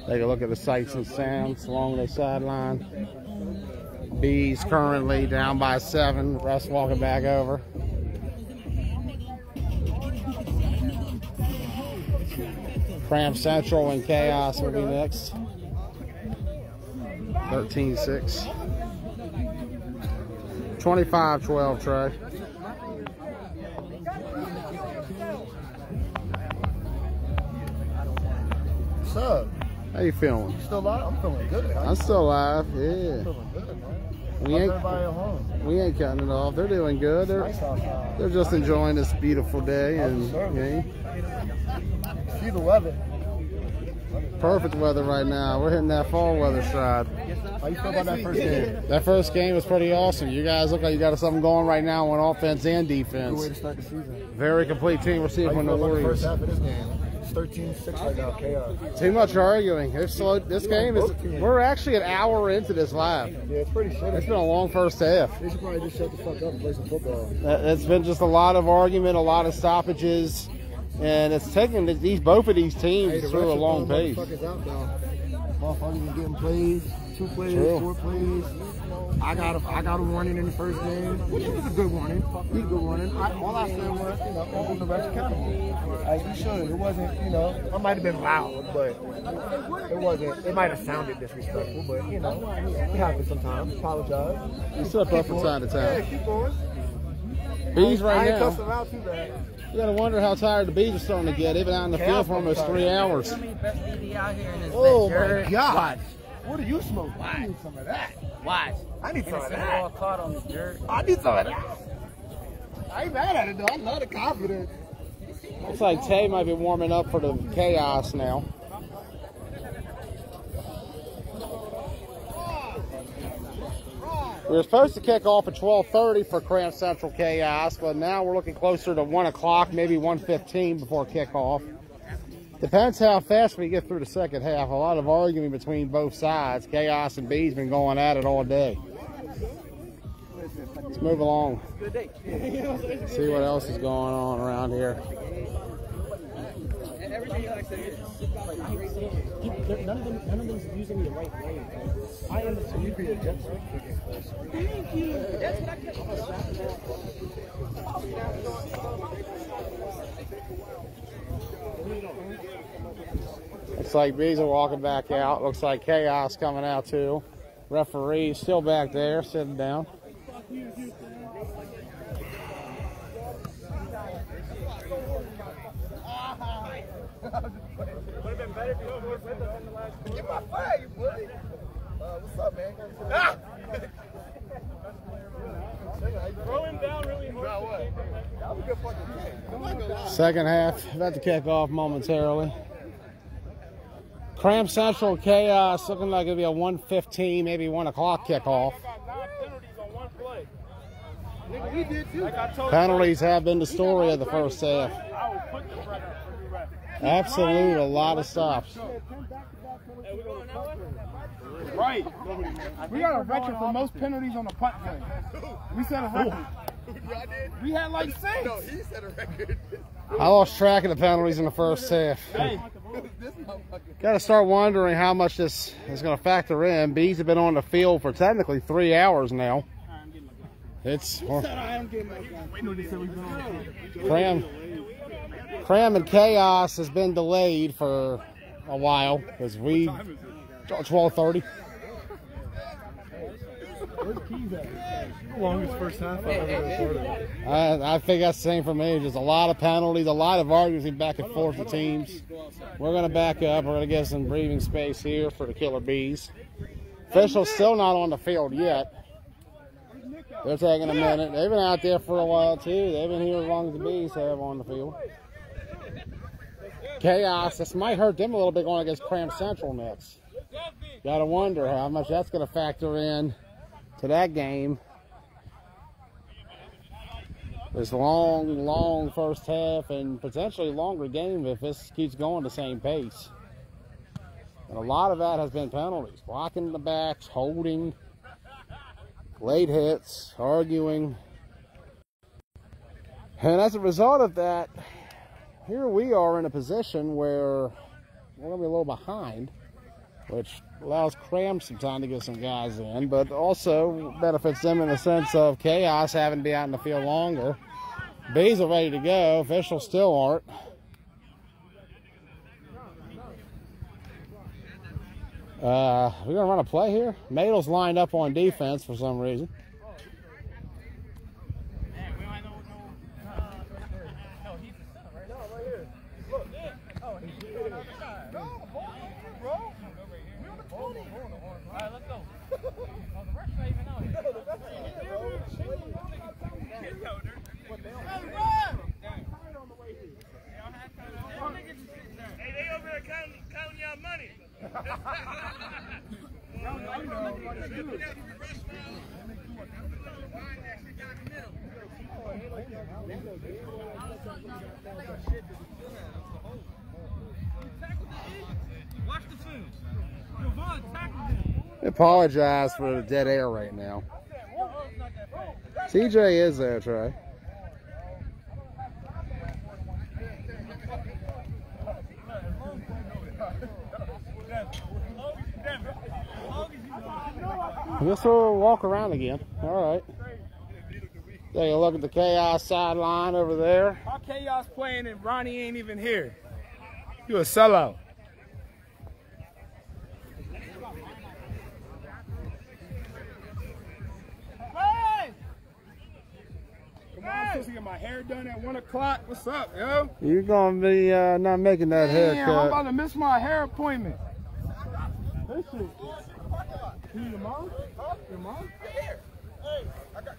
Take a look at the sights and sounds along the sideline. Bees currently down by 7. Russ walking back over. Cram Central and Chaos will be next. 13-6. 25-12, Trey. What's up? How you feeling? You still alive? I'm feeling good. I'm still alive, yeah. I'm feeling good, man. Everybody at home. We ain't cutting it off. They're doing good. They're just enjoying this beautiful day and See the weather. perfect weather right now. We're hitting that fall weather stride. How you feel about that first game? That first game was pretty awesome. You guys look like you got something going right now on offense and Good way defense. to start the season. Very complete team. We're seeing How you from the feel about the Warriors. first half of this game? It's 13-6 right now, Chaos. Too much arguing. This game is. We're actually an hour into this live. Yeah, it's pretty shitty. It's been a long first half. They should probably just shut the fuck up and play some football. It's been just a lot of argument, a lot of stoppages, and it's taken both of these teams through a long pace. Motherfuckers out now. Motherfuckers are getting plays, 2 plays, True. 4 plays. I got a warning in the first game, which was a good warning. He's a good warning. All I said was, hold the refs accountable. Like, you should. It wasn't, I might have been loud, but it wasn't. It might have sounded disrespectful, but, it happens sometimes. Apologize. You slip up from time to Yeah, time. keep going. Bees I right ain't now. cussing out too bad. You gotta wonder how tired the Bees are starting to get. They've been out in the field for almost 3 hours. Oh, my God. What do you smoke? I need some of that. Watch. I need some of All that. caught on the dirt. I need some of that. I ain't mad at it, though. I love the confidence. Looks like Tay might be warming up for the Chaos now. We were supposed to kick off at 12:30 for Cram Central Chaos, but now we're looking closer to 1 o'clock, maybe 1:15 before kickoff. Depends how fast we get through the second half. A lot of arguing between both sides. Chaos and B's been going at it all day. Let's move along. See what else is going on around here. None of them's using the right way. I am the sleepy at Jets. Thank you. That's what I kept Looks like Bees are walking back out. Looks like Chaos coming out too. Referee still back there, sitting down. Would have been better if you were with us in the last quarter. Get my flag, you bully. What's up, man? Ah! Throw him down really hard. Now what? That was a good fucking game. I'm not gonna lie. Second half about to kick off momentarily. Cram Central Chaos looking like it'll be a 1:15, maybe 1 o'clock kickoff. I got 9 penalties on one play. Nigga, we did too. Like I told Penalties have been the story of the first half. I will put the pressure on every ref. Absolute, a lot of stops. Hey, we going that way? Right. We got a record for most penalties on the punt play. We set a record. Y'all did? We had like 6. No, he set a record. I lost track of the penalties in the first half. Hey, This motherfucker. Got to start wondering how much this is going to factor in. Bees have been on the field for technically 3 hours now. It's Cram. Cram and Chaos has been delayed for a while because we 12:30. Where's Keys at? Longest first half I've ever recorded. I think that's the same for me. Just a lot of penalties, a lot of arguing back and forth with teams. We're going to back up. We're going to get some breathing space here for the Killer Bees. Officials still not on the field yet. They're taking a minute. They've been out there for a while too. They've been here as long as the Bees have on the field. Chaos, this might hurt them a little bit going against Cram Central next. Got to wonder how much that's going to factor in to that game. This long first half and potentially longer game if this keeps going the same pace. And a lot of that has been penalties. Blocking the backs, holding, late hits, arguing. And as a result of that, here we are in a position where we're going to be a little behind, which allows Cram some time to get some guys in, but also benefits them in the sense of Chaos having to be out in the field longer. Bees are ready to go. Officials still aren't. We're going to run a play here. Madel's lined up on defense for some reason. Hey, they over there counting y'all money. Watch the film. I apologize for the dead air right now. TJ is there, Trey. I guess we'll walk around again. All right. Take a look at the Chaos sideline over there. How Chaos playing and Ronnie ain't even here? You a sellout. I'm supposed to get my hair done at 1 o'clock. What's up, yo? You're going to be not making that haircut. I'm about to miss my hair appointment. This shit. You need your mom? Your mom? Here. Hey, I got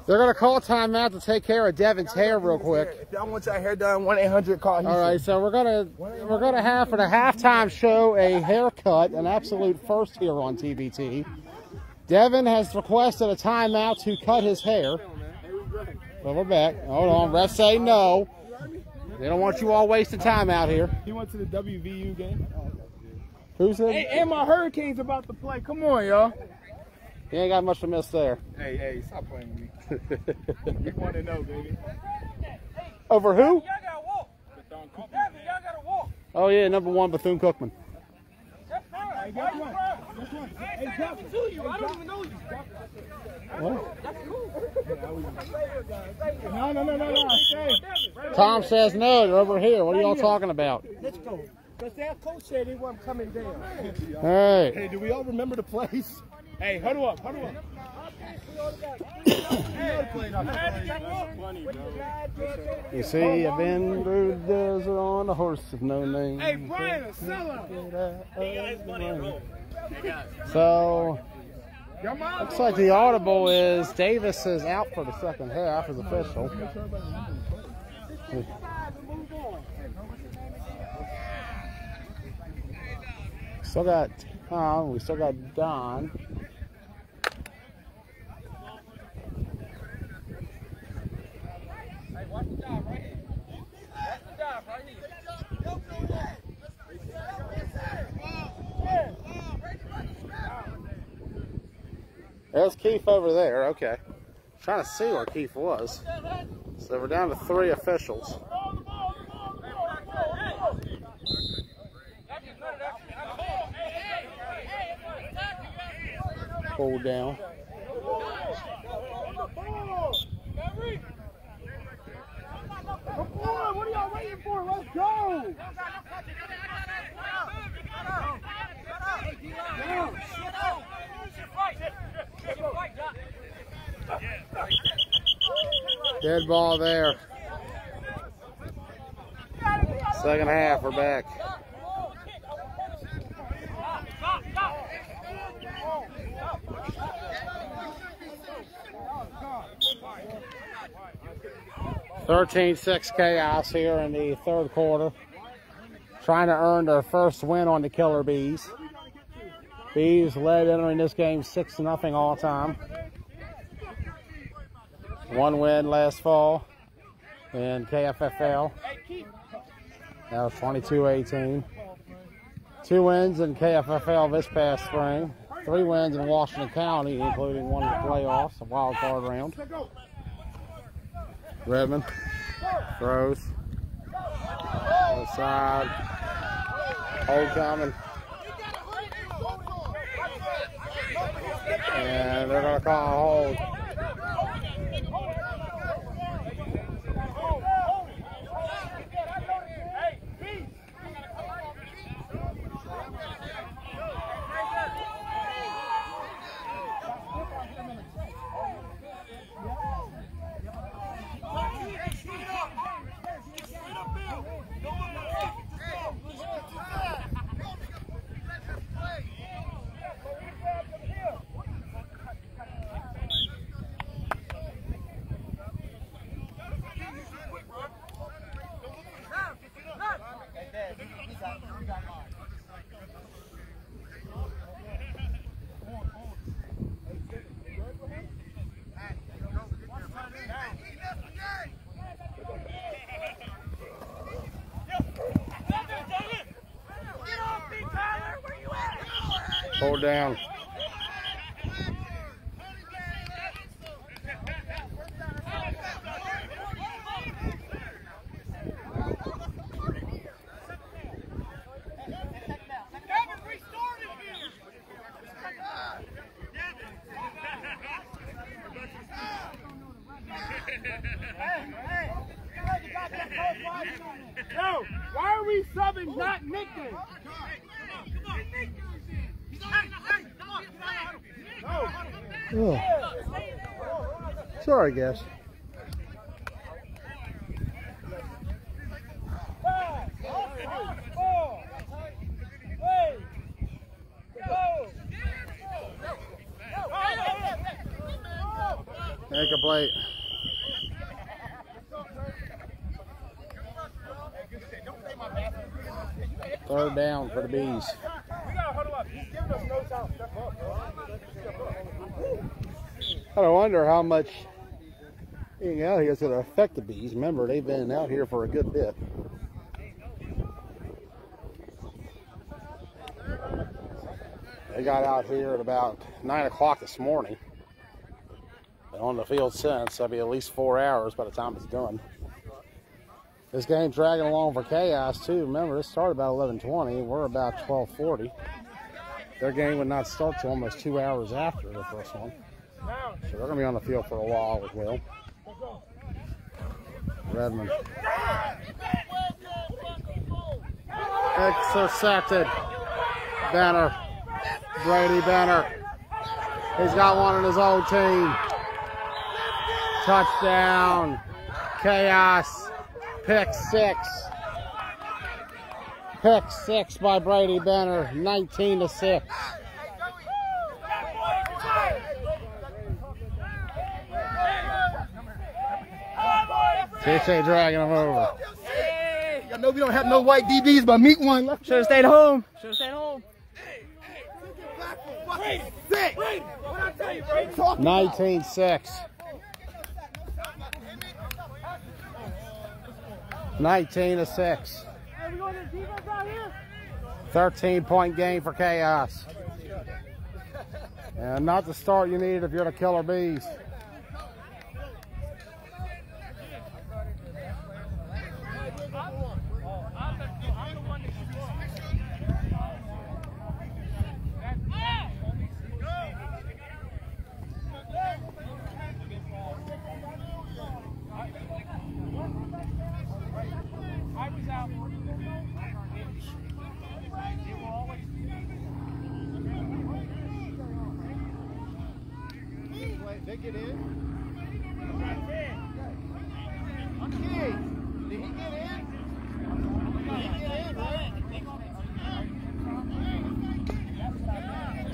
They're going to call timeout to take care of Devin's hair real quick. If y'all want your hair done, 1-800-CALL. All right, so we're gonna have for the halftime show a haircut, an absolute first here on TBT. Devin has requested a timeout to cut his hair. But we're back. Hold on, refs say no. They don't want you all wasting time out here. He went to the WVU game. Who's in? Hey, and my Hurricanes about to play. Come on, y'all. He ain't got much to miss there. Hey, stop playing with me. We want to know, baby. Over who? Y'all gotta walk. Y'all gotta walk. Oh yeah, number 1 Bethune-Cookman. Hey, guess what? Hey, drop it to you. I don't even know you. What? That's cool. No. Stay. Tom says no. They're over here. What are y'all talking about? Let's go. Because their coach said he wasn't coming down. Hey. Hey, do we all remember the place? Hey, huddle up. You see, I've been through the desert on a horse of no name. Hey, Brian, a sellout. So, looks like the audible is Davis is out for the second half as official. Still got Tom, we still got Don. Hey, watch the dive right here. Watch the dive right here. There's Keith over there. Okay. Trying to see where Keith was. So we're down to 3 officials. Hold down. Dead ball there. Second half, we're back. (13-6) Chaos here in the third quarter. Trying to earn their first win on the Killer Bees. Bees led entering this game 6-0 all time. One win last fall in KFFL. That was 22-18. 2 wins in KFFL this past spring. 3 wins in Washington County, including one in the playoffs, a wild card round. Redmond throws. Outside. Hold coming. And they're going to call a hold. Hold down. Yo, why are we subbing not Nickman? Oh. Sorry, guys. Incomplete. Third down for the Bees. I wonder how much being out here is going to affect the Bees. Remember, they've been out here for a good bit. They got out here at about 9 o'clock this morning. Been on the field since. That'll be at least 4 hours by the time it's done. This game's dragging along for Chaos too. Remember, it started about 11:20. We're about 12:40. Their game would not start till almost 2 hours after the first one. So they're going to be on the field for a while as well. Redmond. Intercepted. Benner. Brady Benner. He's got one on his old team. Touchdown. Chaos. Pick six. Pick six by Brady Benner. 19-6. TJ dragging him over. Y'all know we don't have no white DBs, but meet one. Should have stayed home. Should have stayed home. 19-6. 19-6. 13-point game for Chaos. And not the start you need if you're the Killer Bees. They get in.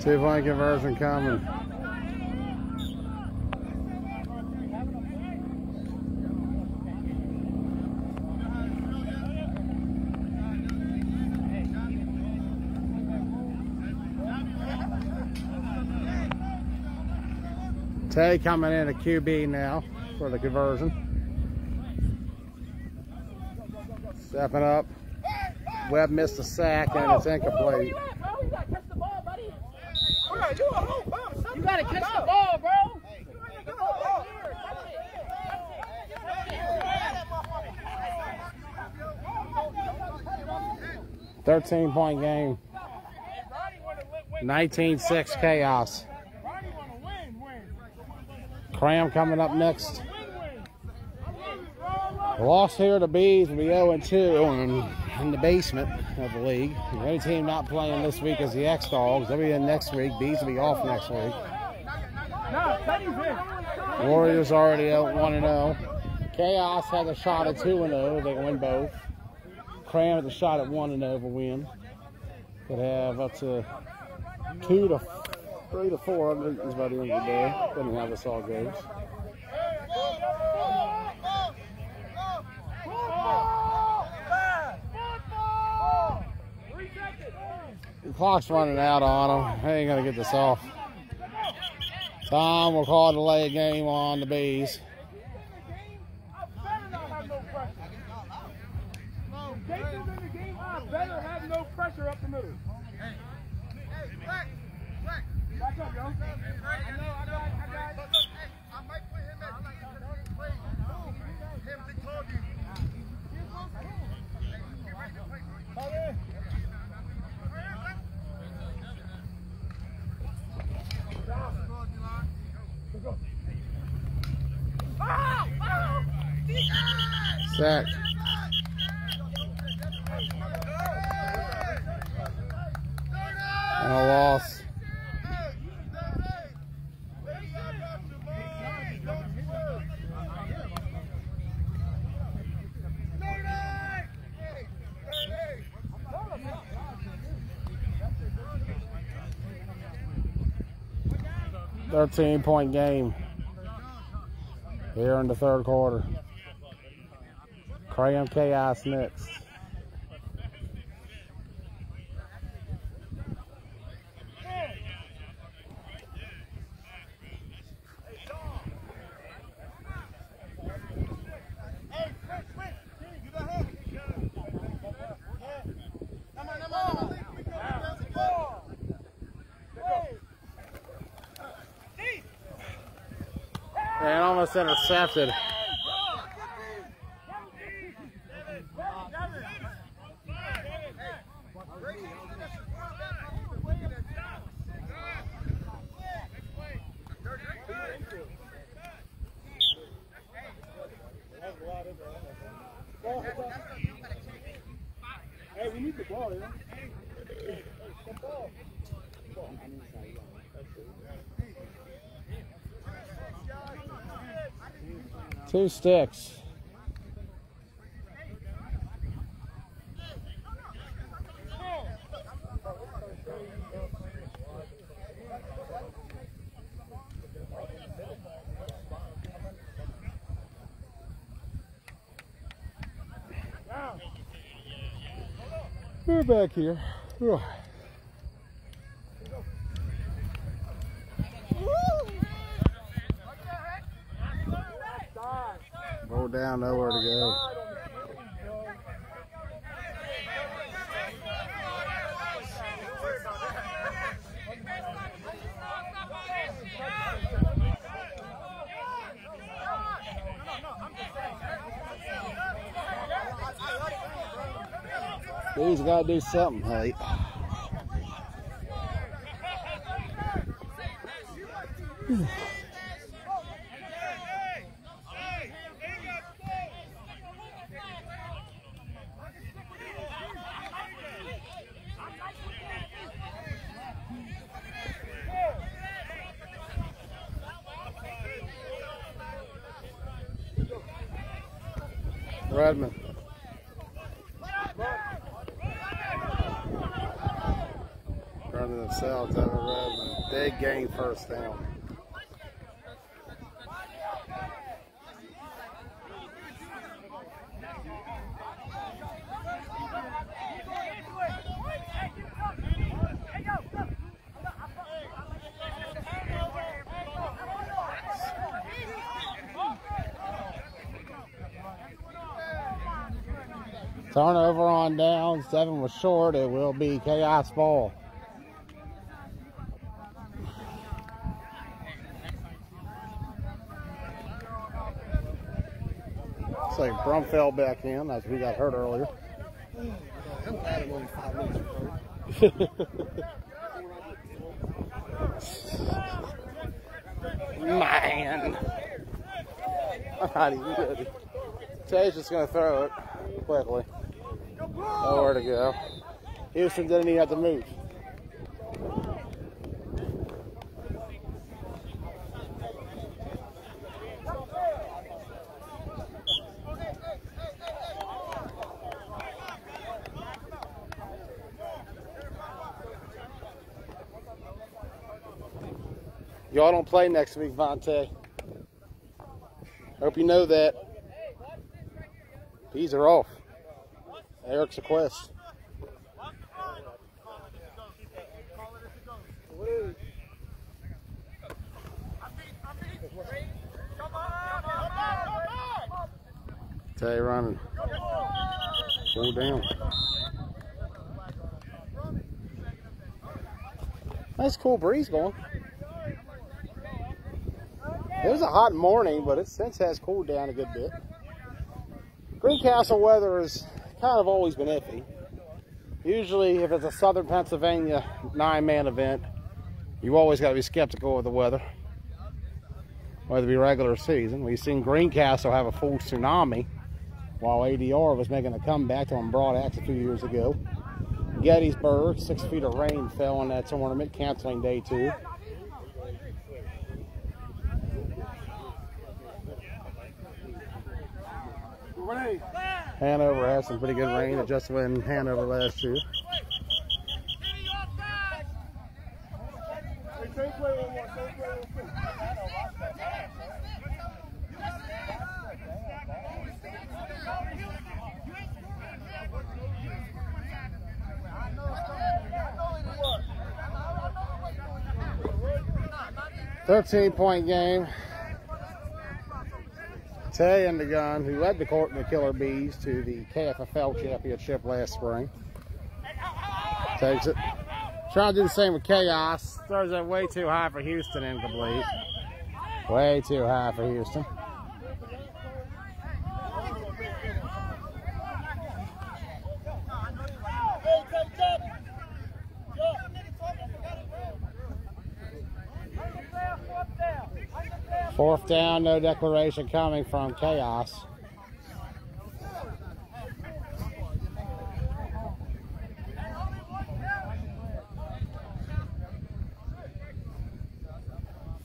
2-point conversion coming. Tay coming in at QB now for the conversion. Stepping up. Webb missed a sack and it's incomplete. You gotta catch the ball, bro. 13-point game. 19-6 chaos. Cram coming up next. Lost here to Bees will be 0-2 in the basement of the league. The only team not playing this week is the X-Dogs. They'll be in next week. Bees will be off next week. Warriors already out 1-0. Chaos has a shot at 2-0. They can win both. Cram has a shot at 1-0 will win. Could have up to 3 to 4 is by the end of the day. Depending how this all goes. The clock's running out on them. They ain't gonna get this off. Tom will call a delay game on the Bees. Better have no pressure up the middle. Back up, yo. I know, I got it. I might put him at him to call you. Sack. And a loss. $13-point game here in the third quarter. Cram Chaos next. And almost intercepted. Hey, we need the ball, yeah? Two sticks. We're back here. Whew. Go down, nowhere to go. He's got to do something, hey. Redmond. Running to themselves out of red. Big gain first down. Turnover on down. 7 was short. It will be Chaos ball. Looks like Brum fell back in as we got hurt earlier. I'm glad it only 5 minutes. Man. Not even good. Tay's just going to throw it quickly. Nowhere to go. Houston didn't even have to move. Y'all don't play next week, Vontae. Hope you know that. These are off. Eric's a quest. Tay running. Go down. Nice cool breeze going. It was a hot morning, but it since has cooled down a good bit. Greencastle weather has kind of always been iffy. Usually, if it's a Southern Pennsylvania 9-man event, you always got to be skeptical of the weather, whether it be regular season. We've seen Greencastle have a full tsunami while ADR was making a comeback on Broad Axe a few years ago. Gettysburg, 6 feet of rain fell in that tournament, canceling day 2. Hanover has some pretty good rain. It just went in Hanover last year. $13-point game. Tay and the gun, who led the Killer Bees to the KFFL championship last spring, takes it. Trying to do the same with Chaos. Throws it way too high for Houston, incomplete. Way too high for Houston. Fourth down, no declaration coming from Chaos.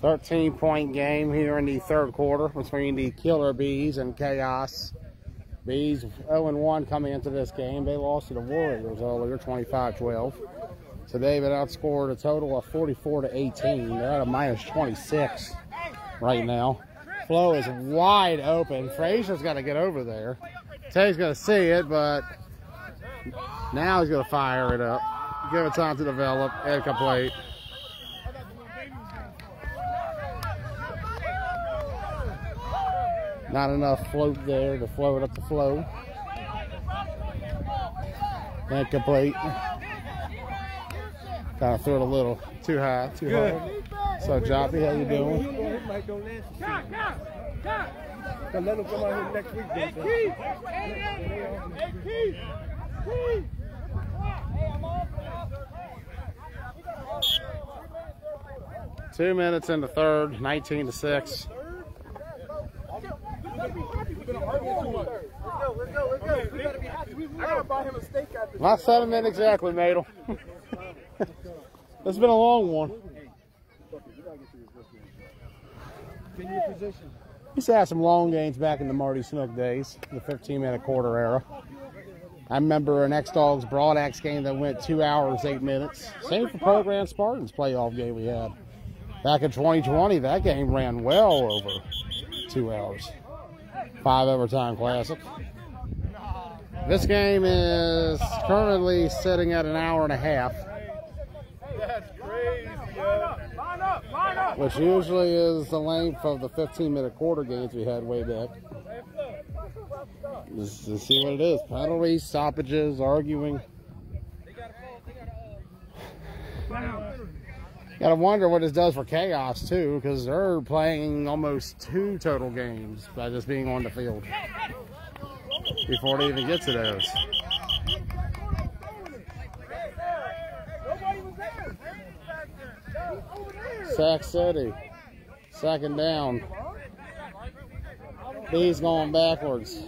$13-point game here in the third quarter between the Killer Bees and Chaos. Bees 0-1 coming into this game. They lost to the Warriors earlier, 25-12. So they've been outscored a total of 44-18. They're at a minus 26 right now. Flow is wide open. Frazier's got to get over there. Tay's going to see it, but now he's going to fire it up. Give it time to develop. Incomplete. Not enough float there to float up the flow. Incomplete. Kind of threw it a little too high, too hard. So, Joppy, how you doing? Let him come out here next week. Hey, Keith! Hey, Keith! Keith! 2 minutes in the third, 19-6. Not 7 minutes exactly, Nadel. It's been a long one. Used to have some long games back in the Marty Snook days, the 15-minute quarter era. I remember an X-Dogs Broadax game that went 2 hours, 8 minutes. Same for Program Spartans playoff game we had. Back in 2020, that game ran well over 2 hours. 5 overtime classic. This game is currently sitting at an hour and a half. That's crazy, yo. Which usually is the length of the 15-minute quarter games we had way back. Just to see what it is. Penalties, stoppages, arguing. Gotta wonder what this does for Chaos, too, because they're playing almost 2 total games by just being on the field before they even get to those. Sac City, 2nd down. B's going backwards.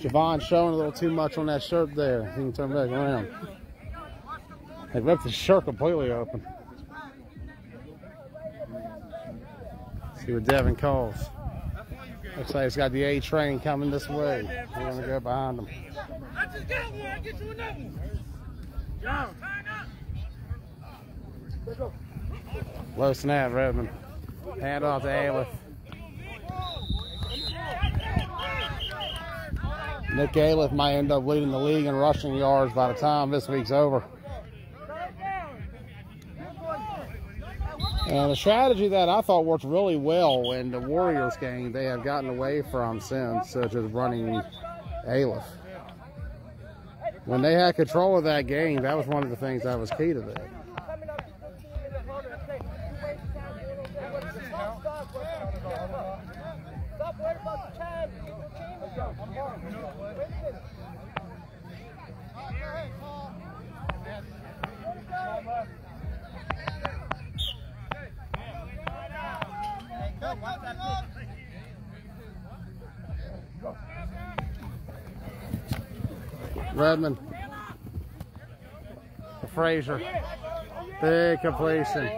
Javon showing a little too much on that shirt there. He can turn back around. They ripped the shirt completely open. See what Devin calls. Looks like he's got the A train coming this way. We're going to go behind him. I just got one. I'll get you another one. John. Low snap, Redmond. Hand off to Aleph. Nick Aleph might end up leading the league in rushing yards by the time this week's over. And a strategy that I thought worked really well in the Warriors game, they have gotten away from since, such as running Aleph. When they had control of that game, that was one of the things that was key to that. Redmond. Frazier. Big completion.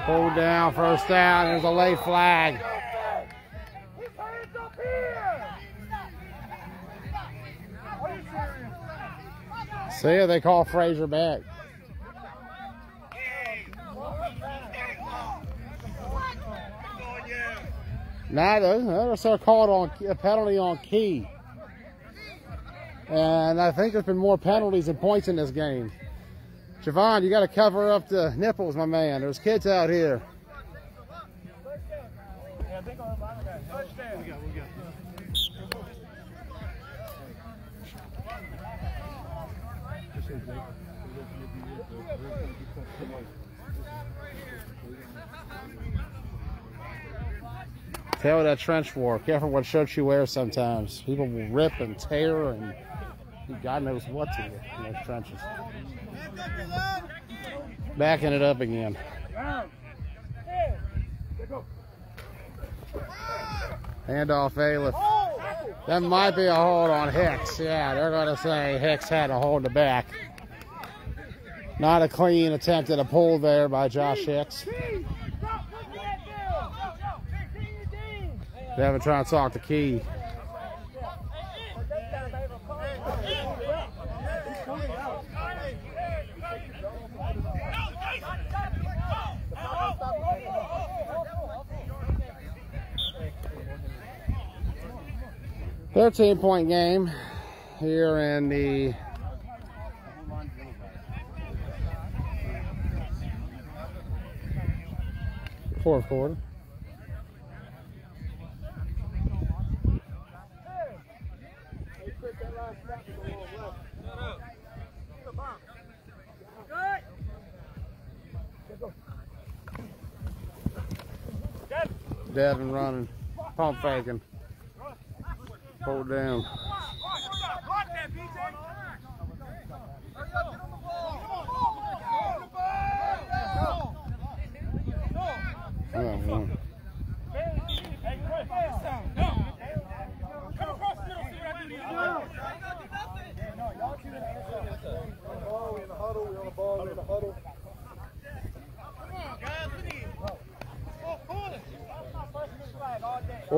Pulled down, 1st down. There's a late flag. See ya, they call Frazier back. Nah, those are called on a penalty on Key. And I think there's been more penalties than points in this game. Javon, you got to cover up the nipples, my man. There's kids out here. Tell that trench war. Careful what shirts you wear sometimes. People will rip and tear and God knows what to do in those trenches. Backing it up again. Handoff Aleph. That might be a hold on Hicks. Yeah, they're going to say Hicks had to hold the back. Not a clean attempt at a pull there by Josh Hicks. Devin trying to talk to Key. $13-point game here in the fourth quarter. Devin running, pump faking, pulled down.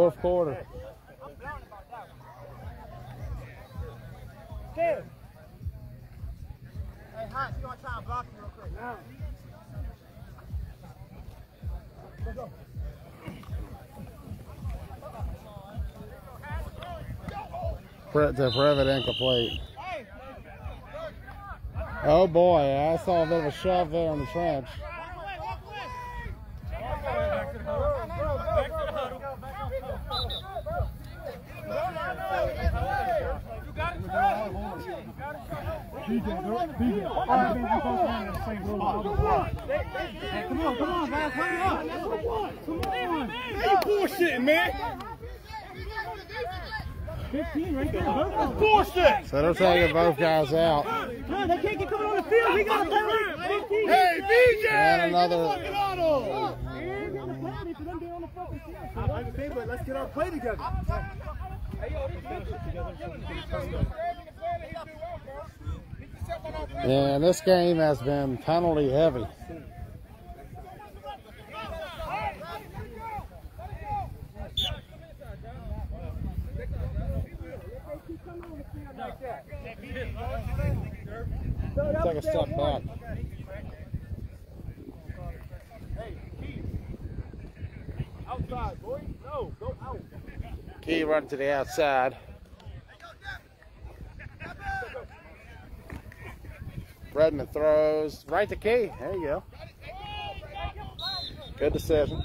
Fourth quarter. Hey, Hans, you want to try and block me real quick? Now. Let's go. Forever incomplete. Oh boy, I saw a bit of a shove there in the trench. Come on, man, hurry up. Come on. You bullshitting, man. 15 right there. That's bullshit. So they're taking both guys out. No, they can't get coming on the field. We got to play. Hey, BJ! And another. I understand, but let's get our play together. Yeah, this game has been penalty heavy. Take a step back. Outside, boy. No, go out. Key running to the outside. Redmond throws right to Key. There you go. Good decision.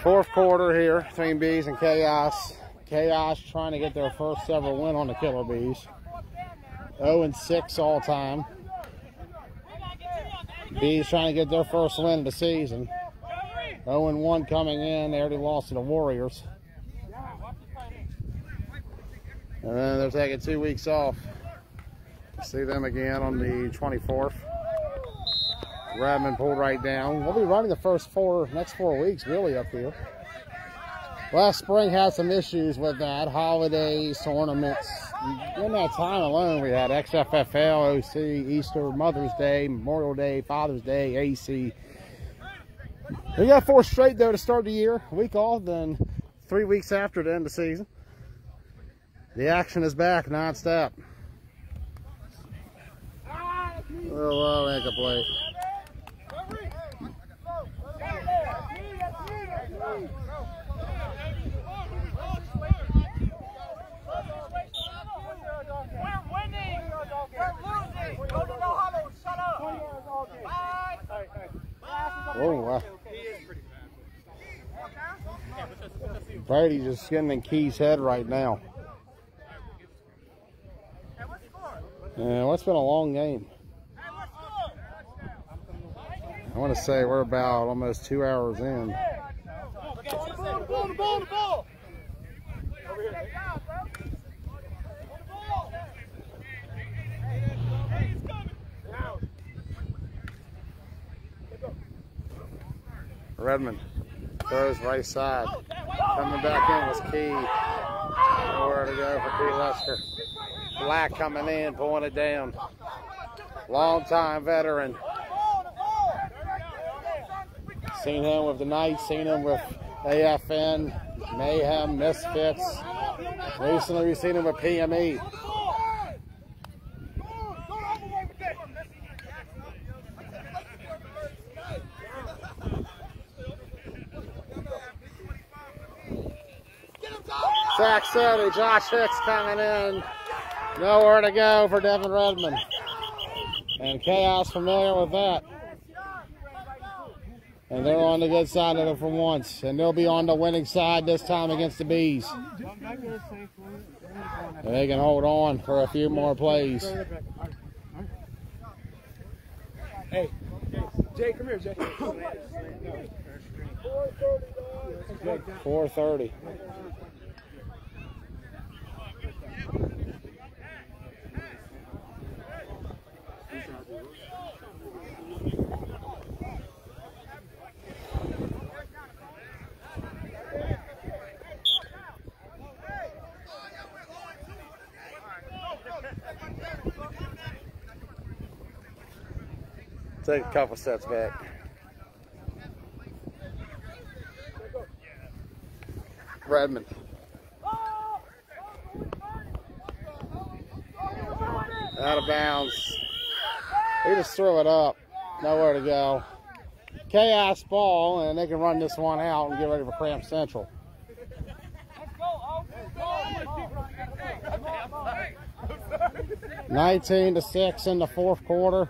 Fourth quarter here between Bees and Chaos. Chaos trying to get their first ever win on the Killer Bees. 0-6 all time. Bees trying to get their first win of the season. 0-1 coming in. They already lost to the Warriors. And then they're taking 2 weeks off. See them again on the 24th. Redmond pulled right down. We'll be running the next 4 weeks really up here. Last spring had some issues with that. Holidays, tournaments. In that time alone, we had XFFL, OC, Easter, Mother's Day, Memorial Day, Father's Day, AC. We got 4 straight though to start the year. A week off, then 3 weeks after the end of the season. The action is back non-stop. A little low, incomplete. Oh, wow. Brady just getting in Key's head right now. Yeah, well, it's been a long game. I want to say we're about almost 2 hours in. Redmond throws right side. Coming back in was Key. Nowhere to go for Key Lester. Black coming in, pulling it down. Long-time veteran. Seen him with the Knights, seen him with AFN, Mayhem, Misfits. Recently we've seen him with PME. Sack City, Josh Hicks coming in. Nowhere to go for Devin Redmond. And Chaos familiar with that. And they're on the good side of it for once. And they'll be on the winning side this time against the Bees. And they can hold on for a few more plays. Hey, Jay, come here, Jay. 4:30. Take a couple steps back. Redmond. Out of bounds. He just threw it up. Nowhere to go. Chaos ball, and they can run this one out and get ready for Cramp Central. 19-6 in the fourth quarter.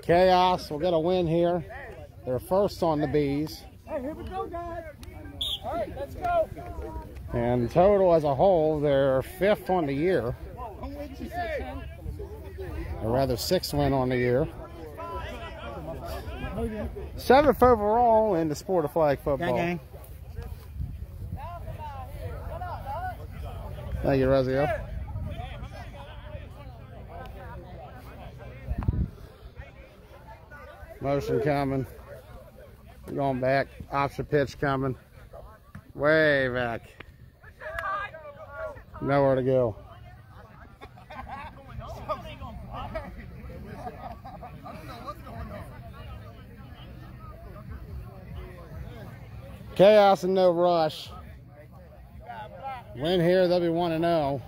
Chaos will get a win here. They're first on the Bees. Hey, here we go, guys. All right, let's go. And total as a whole, they're fifth on the year. Or rather, sixth win on the year. Seventh overall in the sport of flag football. Gang. Thank you, Rezio. Motion coming. Going back. Option pitch coming. Way back. Nowhere to go. Chaos and no rush. Win here, they'll be 1-0.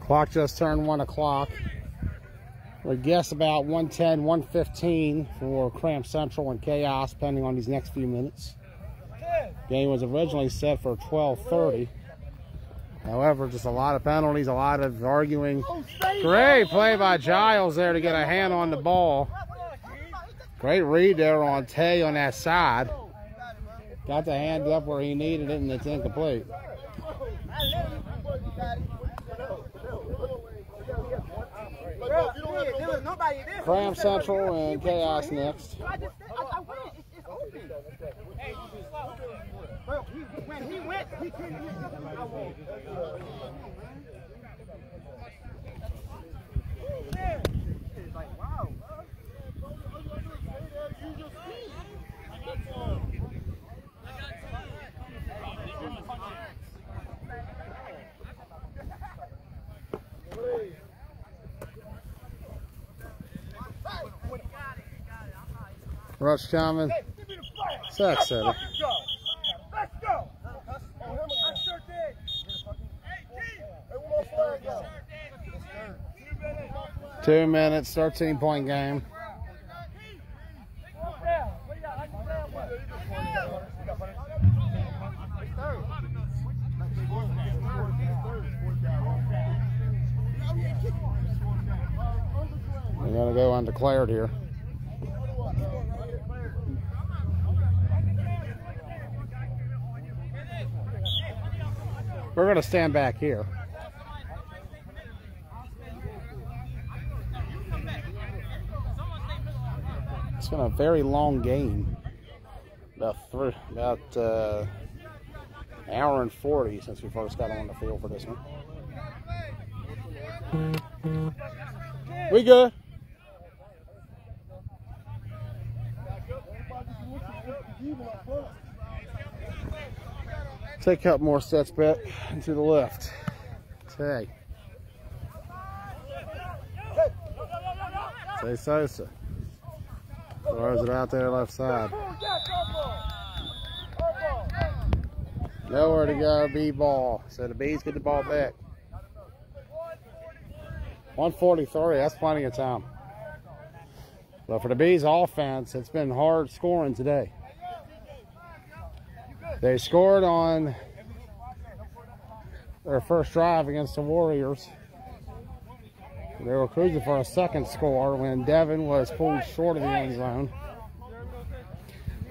Clock just turned 1 o'clock. We guess about 1:10, 1:15 for Cramp Central and Chaos, pending on these next few minutes. Game was originally set for 12:30. However, just a lot of penalties, a lot of arguing. Great play by Giles there to get a hand on the ball. Great read there on Tay on that side. Got the hand up where he needed it, and it's incomplete. Cram Central and Chaos next. When he went, he couldn't get nothing. It's like, wow. Rush coming. Sack setter. Let's go. I sure did. 2 minutes, 13-point game. We're going to go undeclared here. We're going to stand back here. It's been a very long game. About hour and 40 since we first got on the field for this one. We good. Take a couple more steps back and to the left. Tay. Tay Sosa. Throws it out there left side. Nowhere to go, B ball. So the Bees get the ball back. 1:43, that's plenty of time. But for the Bees offense, it's been hard scoring today. They scored on their first drive against the Warriors. They were cruising for a second score when Devin was pulled short of the end zone.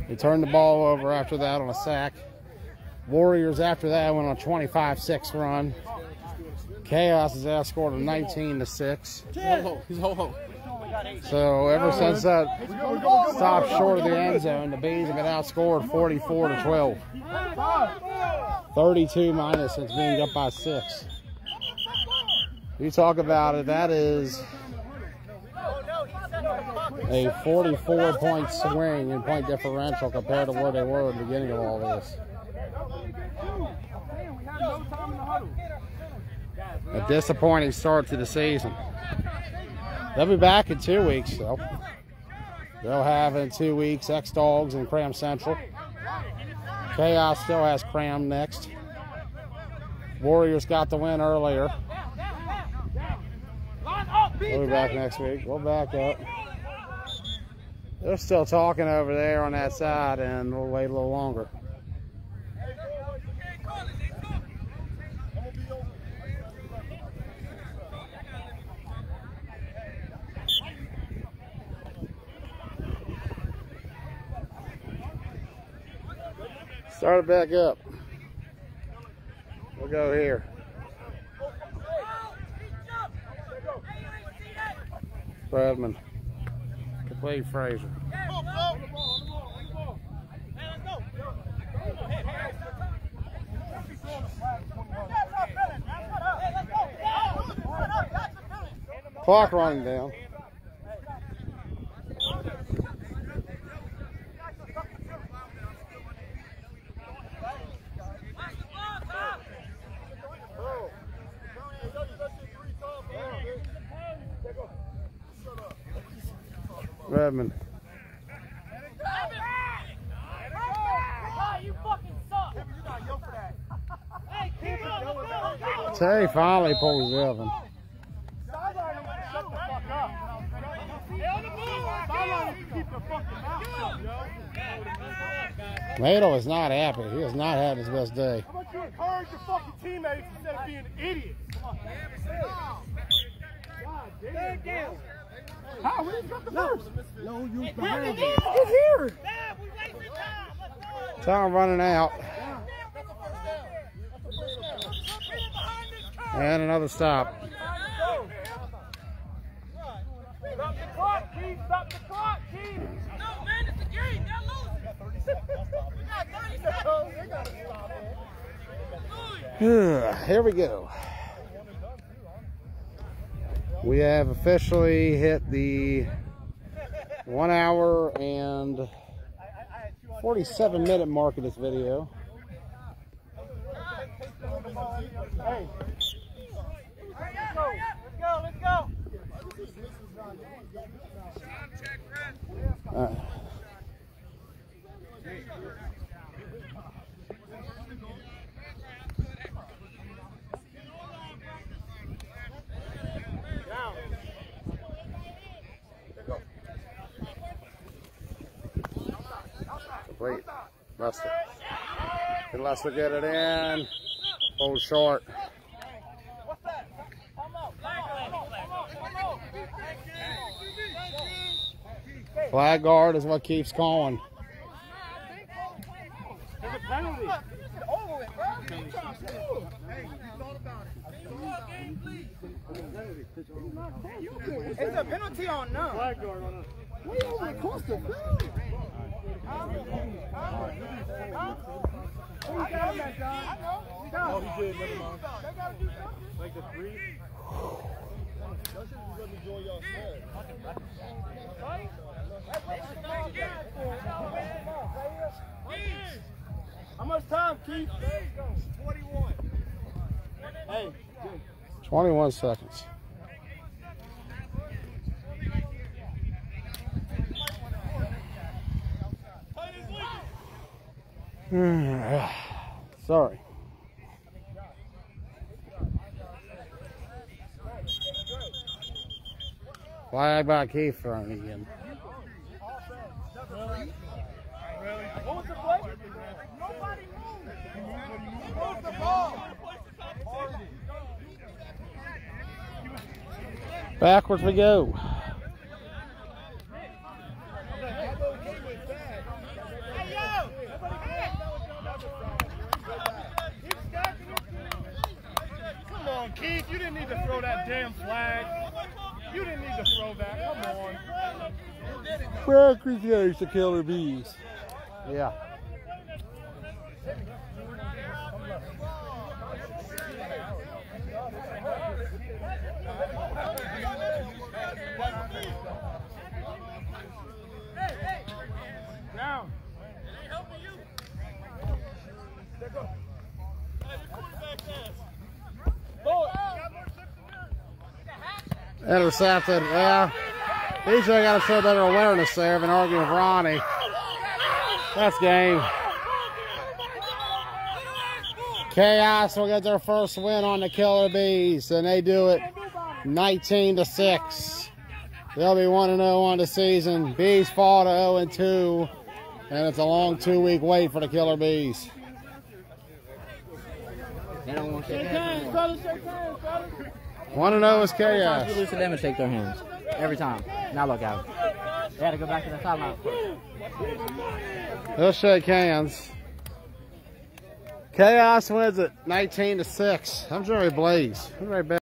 They turned the ball over after that on a sack. Warriors after that went on a 25-6 run. Chaos has outscored them 19-6. So ever since that stopped short of the end zone, the Bees have been outscored 44-12. 32 minus since being up by 6. You talk about it, that is a 44-point swing in point differential compared to where they were at the beginning of all this. A disappointing start to the season. They'll be back in 2 weeks, though. They'll have in 2 weeks X-Dogs and Cram Central. Chaos still has Cram next. Warriors got the win earlier. We'll be back next week. We'll back up. They're still talking over there on that side, and we'll wait a little longer. Start it back up. We'll go here. Bradman. Complete Fraser. Clock running down. Redmond. Tay finally pulls Evan. Nato is not happy. He has not had his best day. How about you encourage your fucking teammates instead of being idiots? God damn. How? We didn't got the first. No, you behind. Get here. Time running out. And another stop. Stop the clock, Keith. Stop the clock, Keith. No, man, it's a game. Here we go. We have officially hit the 1 hour and 47-minute mark of this video. Hey. Let's go. Complete. Lester. Can Lester get it in? Hold short. Flag guard is what keeps calling. There's a penalty. It's a penalty on none. Flag guard on us. We over across the field. Oh, he did. Never mind. Like the three. How much time, Keith? 21. Hey, 21 seconds. Sorry. Flag by Keith thrown again. what was the play? Nobody moved. What was the ball? Backwards we go. Come on, Keith, you didn't need to throw that damn flag. You didn't need to throw that. Come on. Backwards goes to killer bees. Yeah. Down. Intercepted. Yeah. BJ got to show better awareness there. Been arguing with Ronnie. That's game. Chaos will get their first win on the Killer Bees, and they do it 19-6. They'll be 1-0 on the season. Bees fall to 0-2, and it's a long 2-week wait for the Killer Bees. They don't want to shake Hands, hands. fellas, shake hands, fellas. 1-0 is You Chaos. lose to them and shake their hands. Every time. Now look out. They had to go back to the sideline. They'll shake hands. Chaos wins it 19-6. I'm Jerry Blaze. I'm right back.